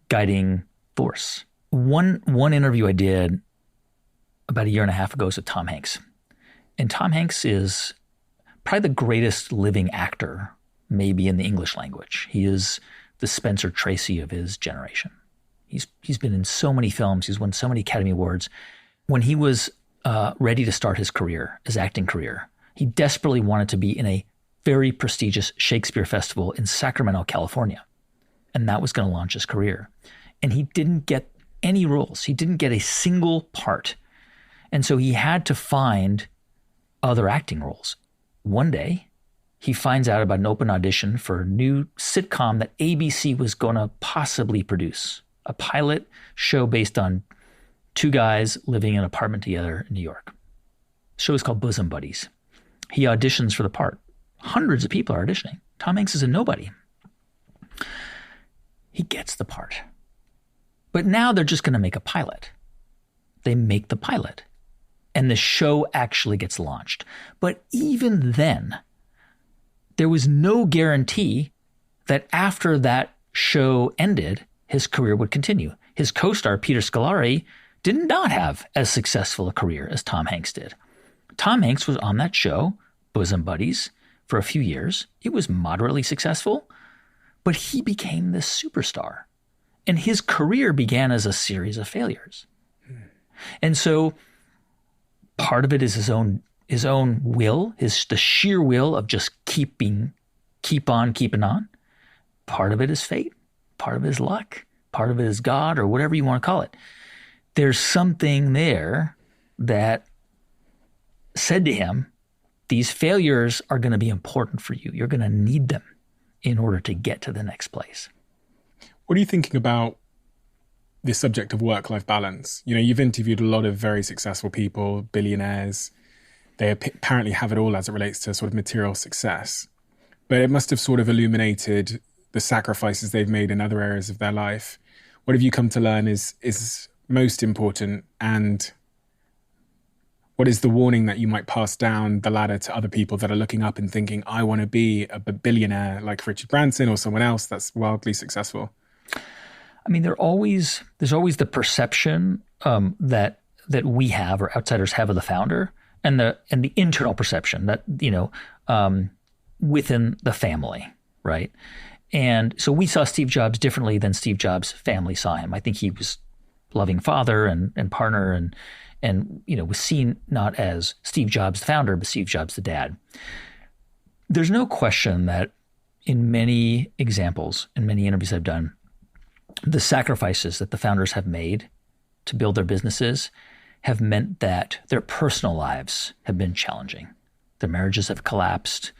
guiding force. One interview I did about 1.5 years ago was with Tom Hanks. And Tom Hanks is probably the greatest living actor maybe in the English language. He is the Spencer Tracy of his generation. He's been in so many films. He's won so many Academy Awards. When he was ready to start his acting career, he desperately wanted to be in a very prestigious Shakespeare festival in Sacramento, California. And that was going to launch his career. And he didn't get any roles. He didn't get a single part. And so he had to find other acting roles. One day, he finds out about an open audition for a new sitcom that ABC was going to possibly produce, a pilot show based on two guys living in an apartment together in New York. The show is called Bosom Buddies. He auditions for the part. Hundreds of people are auditioning. Tom Hanks is a nobody. He gets the part. But now they're just going to make a pilot. They make the pilot. And the show actually gets launched. But even then, there was no guarantee that after that show ended, his career would continue. His co-star, Peter Scolari, did not have as successful a career as Tom Hanks did. Tom Hanks was on that show, Bosom Buddies, for a few years. It was moderately successful, but he became this superstar. And his career began as a series of failures. And so part of it is his own will, the sheer will of just keeping on. Part of it is fate. Part of it is luck. Part of it is God, or whatever you want to call it. There's something there that said to him, these failures are going to be important for you. You're going to need them in order to get to the next place. What are you thinking about this subject of work-life balance? You know, you've interviewed a lot of very successful people, billionaires. They apparently have it all as it relates to sort of material success. But it must have sort of illuminated the sacrifices they've made in other areas of their life. What have you come to learn is most important, and what is the warning that you might pass down the ladder to other people that are looking up and thinking, I want to be a billionaire like Richard Branson or someone else that's wildly successful? I mean, there's always the perception that we have, or outsiders have, of the founder, and the internal perception that, within the family, right? And so we saw Steve Jobs differently than Steve Jobs' family saw him. I think he was loving father and partner, and was seen not as Steve Jobs the founder, but Steve Jobs the dad. There's no question that in many examples, in many interviews I've done, the sacrifices that the founders have made to build their businesses have meant that their personal lives have been challenging. Their marriages have collapsed.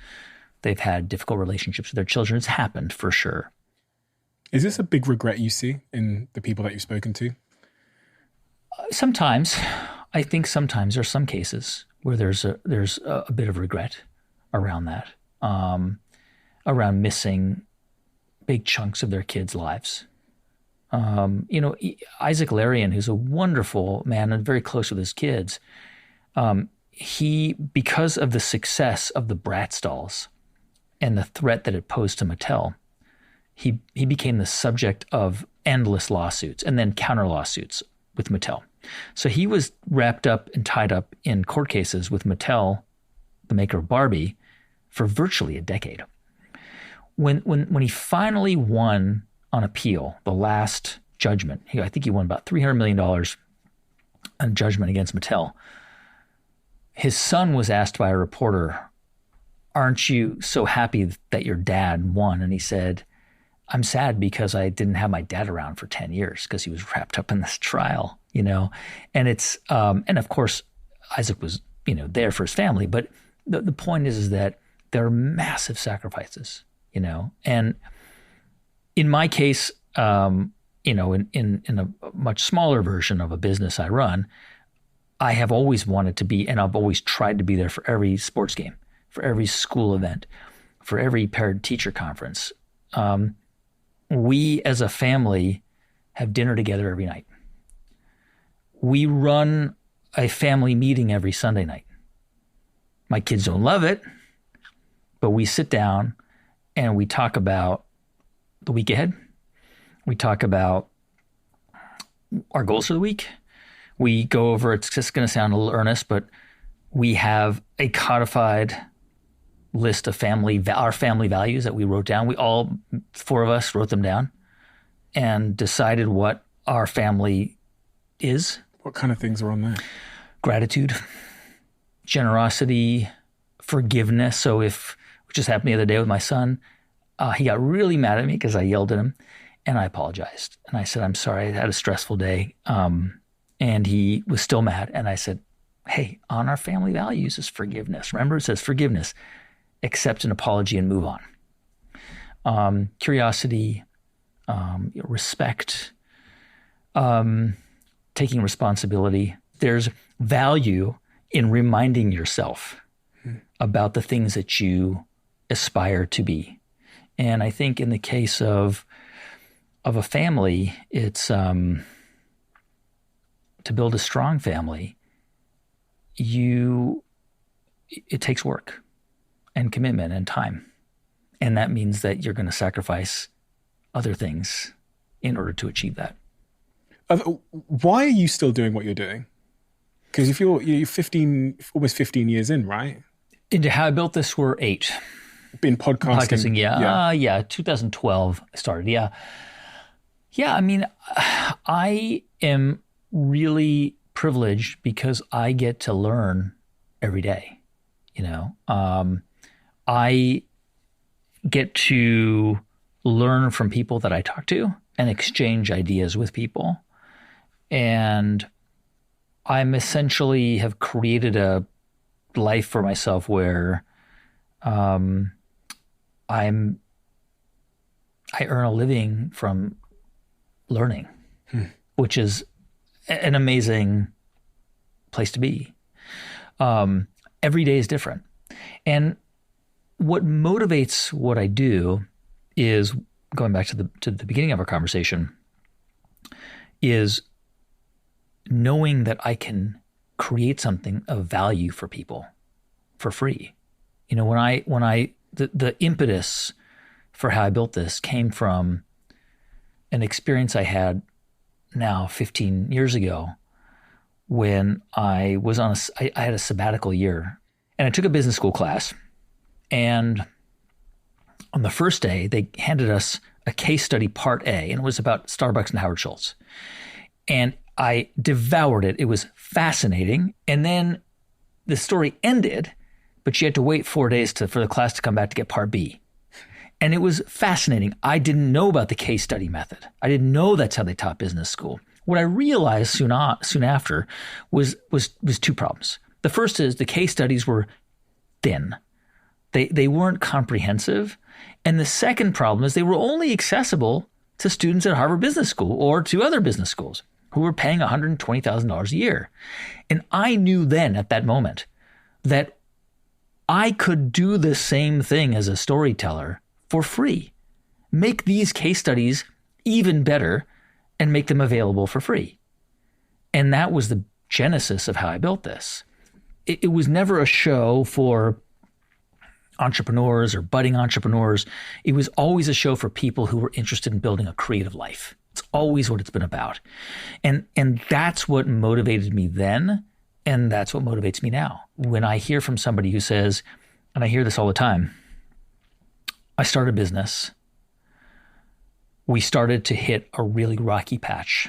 They've had difficult relationships with their children. It's happened for sure. Is this a big regret you see in the people that you've spoken to? Sometimes. I think sometimes there's some cases where there's a bit of regret around that, around missing big chunks of their kids' lives. Isaac Larian, who's a wonderful man and very close with his kids, he, because of the success of the Bratz dolls and the threat that it posed to Mattel, he became the subject of endless lawsuits and then counter lawsuits with Mattel. So he was wrapped up and tied up in court cases with Mattel, the maker of Barbie, for virtually a decade. When he finally won on appeal, the last judgment, I think he won about $300 million on judgment against Mattel. His son was asked by a reporter, "Aren't you so happy that your dad won?" And he said, "I'm sad because I didn't have my dad around for 10 years because he was wrapped up in this trial, And it's, and of course, Isaac was, there for his family. But the point is that there are massive sacrifices, And in my case, in a much smaller version of a business I run, I have always wanted to be, and I've always tried to be there for every sports game, for every school event, for every parent-teacher conference. We as a family have dinner together every night. We run a family meeting every Sunday night. My kids don't love it, but we sit down and we talk about the week ahead. We talk about our goals for the week. We go over, it's just going to sound a little earnest, but we have a codified list of our family values that we wrote down. We all, 4 of us, wrote them down and decided what our family is. What kind of things are on there? Gratitude, generosity, forgiveness. So if, which just happened the other day with my son, he got really mad at me because I yelled at him, and I apologized. And I said, "I'm sorry, I had a stressful day." And he was still mad. And I said, "Hey, on our family values is forgiveness. Remember, it says forgiveness, accept an apology and move on." Curiosity, respect, taking responsibility. There's value in reminding yourself about the things that you aspire to be. And I think in the case of a family, it's to build a strong family, it takes work and commitment and time. And that means that you're going to sacrifice other things in order to achieve that. Why are you still doing what you're doing? Because if you're 15, almost 15 years in, right? Into how I built this, we're 8. Been podcasting. Yeah. 2012 I started. Yeah. I mean, I am really privileged because I get to learn every day. I get to learn from people that I talk to and exchange ideas with people. And I'm essentially have created a life for myself where I earn a living from learning, which is an amazing place to be. Every day is different. And what motivates what I do is, going back to the beginning of our conversation, is knowing that I can create something of value for people for free. The impetus for how I built this came from an experience I had now 15 years ago when I was I had a sabbatical year, and I took a business school class. And on the first day, they handed us a case study part A, and it was about Starbucks and Howard Schultz. And I devoured it. It was fascinating. And then the story ended, but you had to wait 4 days for the class to come back to get part B. And it was fascinating. I didn't know about the case study method. I didn't know that's how they taught business school. What I realized soon after was 2 problems. The first is the case studies were thin. They weren't comprehensive. And the second problem is they were only accessible to students at Harvard Business School or to other business schools who were paying $120,000 a year. And I knew then at that moment that I could do the same thing as a storyteller for free, make these case studies even better and make them available for free. And that was the genesis of how I built this. It was never a show for entrepreneurs or budding entrepreneurs. It was always a show for people who were interested in building a creative life. It's always what it's been about. And that's what motivated me then, and that's what motivates me now. When I hear from somebody who says, and I hear this all the time, I started a business. We started to hit a really rocky patch.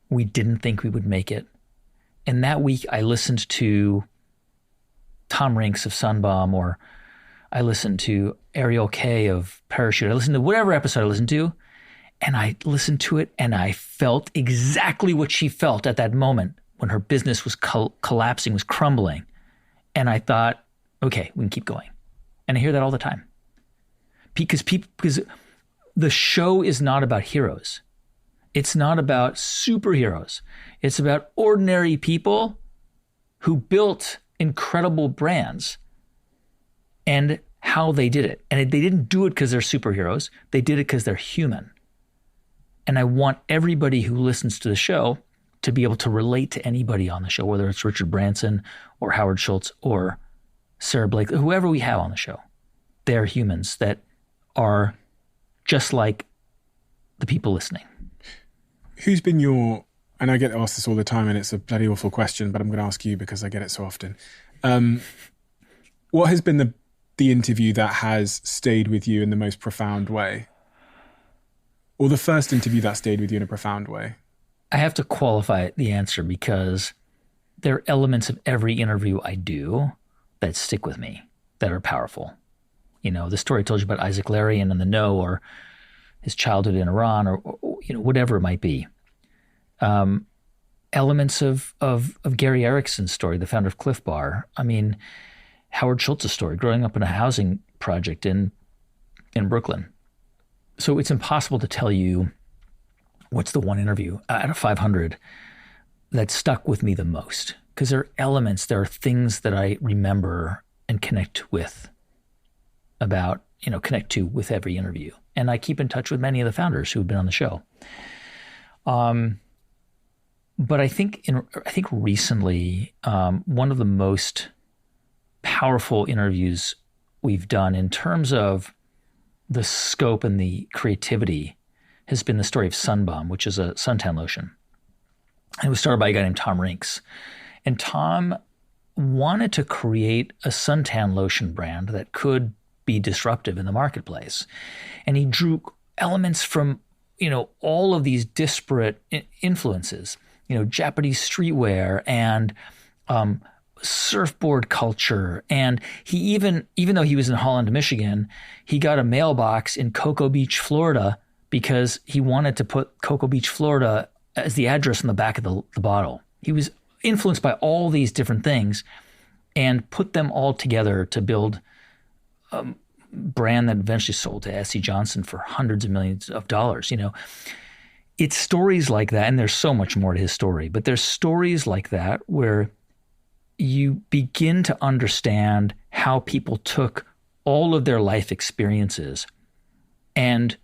We didn't think we would make it. And that week I listened to Tom Rinks of Sunbomb, or I listened to Ariel K of Parachute. I listened to whatever episode I listened to, and I listened to it and I felt exactly what she felt at that moment when her business was collapsing, was crumbling. And I thought, okay, we can keep going. And I hear that all the time. Because the show is not about heroes. It's not about superheroes. It's about ordinary people who built incredible brands and how they did it. And they didn't do it because they're superheroes. They did it because they're human. And I want everybody who listens to the show to be able to relate to anybody on the show, whether it's Richard Branson or Howard Schultz or Sarah Blake, whoever we have on the show. They're humans that are just like the people listening. Who's been your, and I get asked this all the time and it's a bloody awful question, but I'm going to ask you because I get it so often. What has been the interview that has stayed with you in the most profound way? Or the first interview that stayed with you in a profound way? I have to qualify the answer because there are elements of every interview I do that stick with me, that are powerful. The story I told you about Isaac Larian and the No, or his childhood in Iran, or whatever it might be. Elements of Gary Erickson's story, the founder of Cliff Bar. I mean, Howard Schultz's story, growing up in a housing project in Brooklyn. So it's impossible to tell you what's the one interview out of 500 that stuck with me the most, because there are elements, there are things that I remember and connect with with every interview. And I keep in touch with many of the founders who have been on the show. But I think recently, one of the most powerful interviews we've done in terms of the scope and the creativity has been the story of Sunbomb, which is a suntan lotion. And it was started by a guy named Tom Rinks. And Tom wanted to create a suntan lotion brand that could be disruptive in the marketplace. And he drew elements from, all of these disparate influences, Japanese streetwear and surfboard culture. And he even though he was in Holland, Michigan, he got a mailbox in Cocoa Beach, Florida, because he wanted to put Cocoa Beach, Florida as the address on the back of the bottle. He was influenced by all these different things and put them all together to build a brand that eventually sold to S.C. Johnson for hundreds of millions of dollars. It's stories like that, and there's so much more to his story, but there's stories like that where you begin to understand how people took all of their life experiences and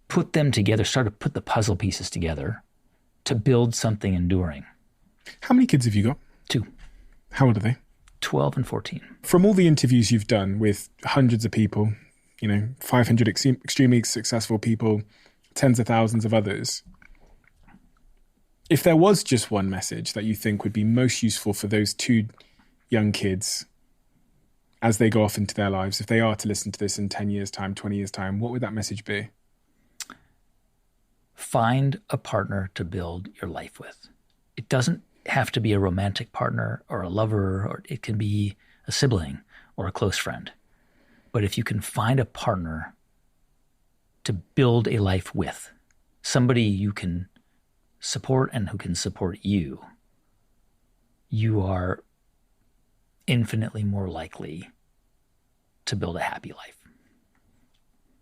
put them together, started to put the puzzle pieces together to build something enduring. How many kids have you got? 2. How old are they? 12 and 14. From all the interviews you've done with hundreds of people, 500 extremely successful people, tens of thousands of others, if there was just one message that you think would be most useful for those 2 young kids as they go off into their lives, if they are to listen to this in 10 years' time, 20 years' time, what would that message be? Find a partner to build your life with. It doesn't have to be a romantic partner or a lover, or it can be a sibling or a close friend. But if you can find a partner to build a life with, somebody you can support and who can support you, you are infinitely more likely to build a happy life.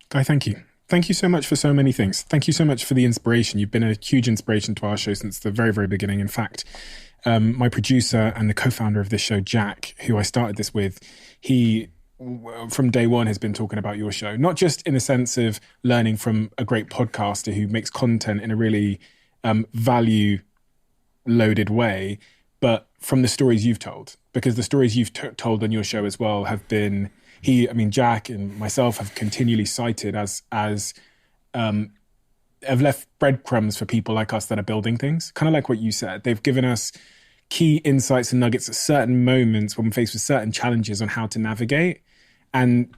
Guy, thank you. Thank you so much for so many things. Thank you so much for the inspiration. You've been a huge inspiration to our show since the very, very beginning. In fact, my producer and the co-founder of this show, Jack, who I started this with, he, from day one, has been talking about your show, not just in the sense of learning from a great podcaster who makes content in a really value-loaded way, but from the stories you've told. Because the stories you've told on your show as well have been... Jack and myself have continually cited as have left breadcrumbs for people like us that are building things. Kind of like what you said. They've given us key insights and nuggets at certain moments when we're faced with certain challenges on how to navigate. And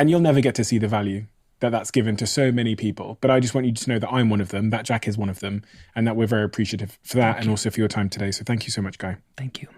you'll never get to see the value that's given to so many people. But I just want you to know that I'm one of them, that Jack is one of them, and that we're very appreciative for that and also for your time today. So thank you so much, Guy. Thank you.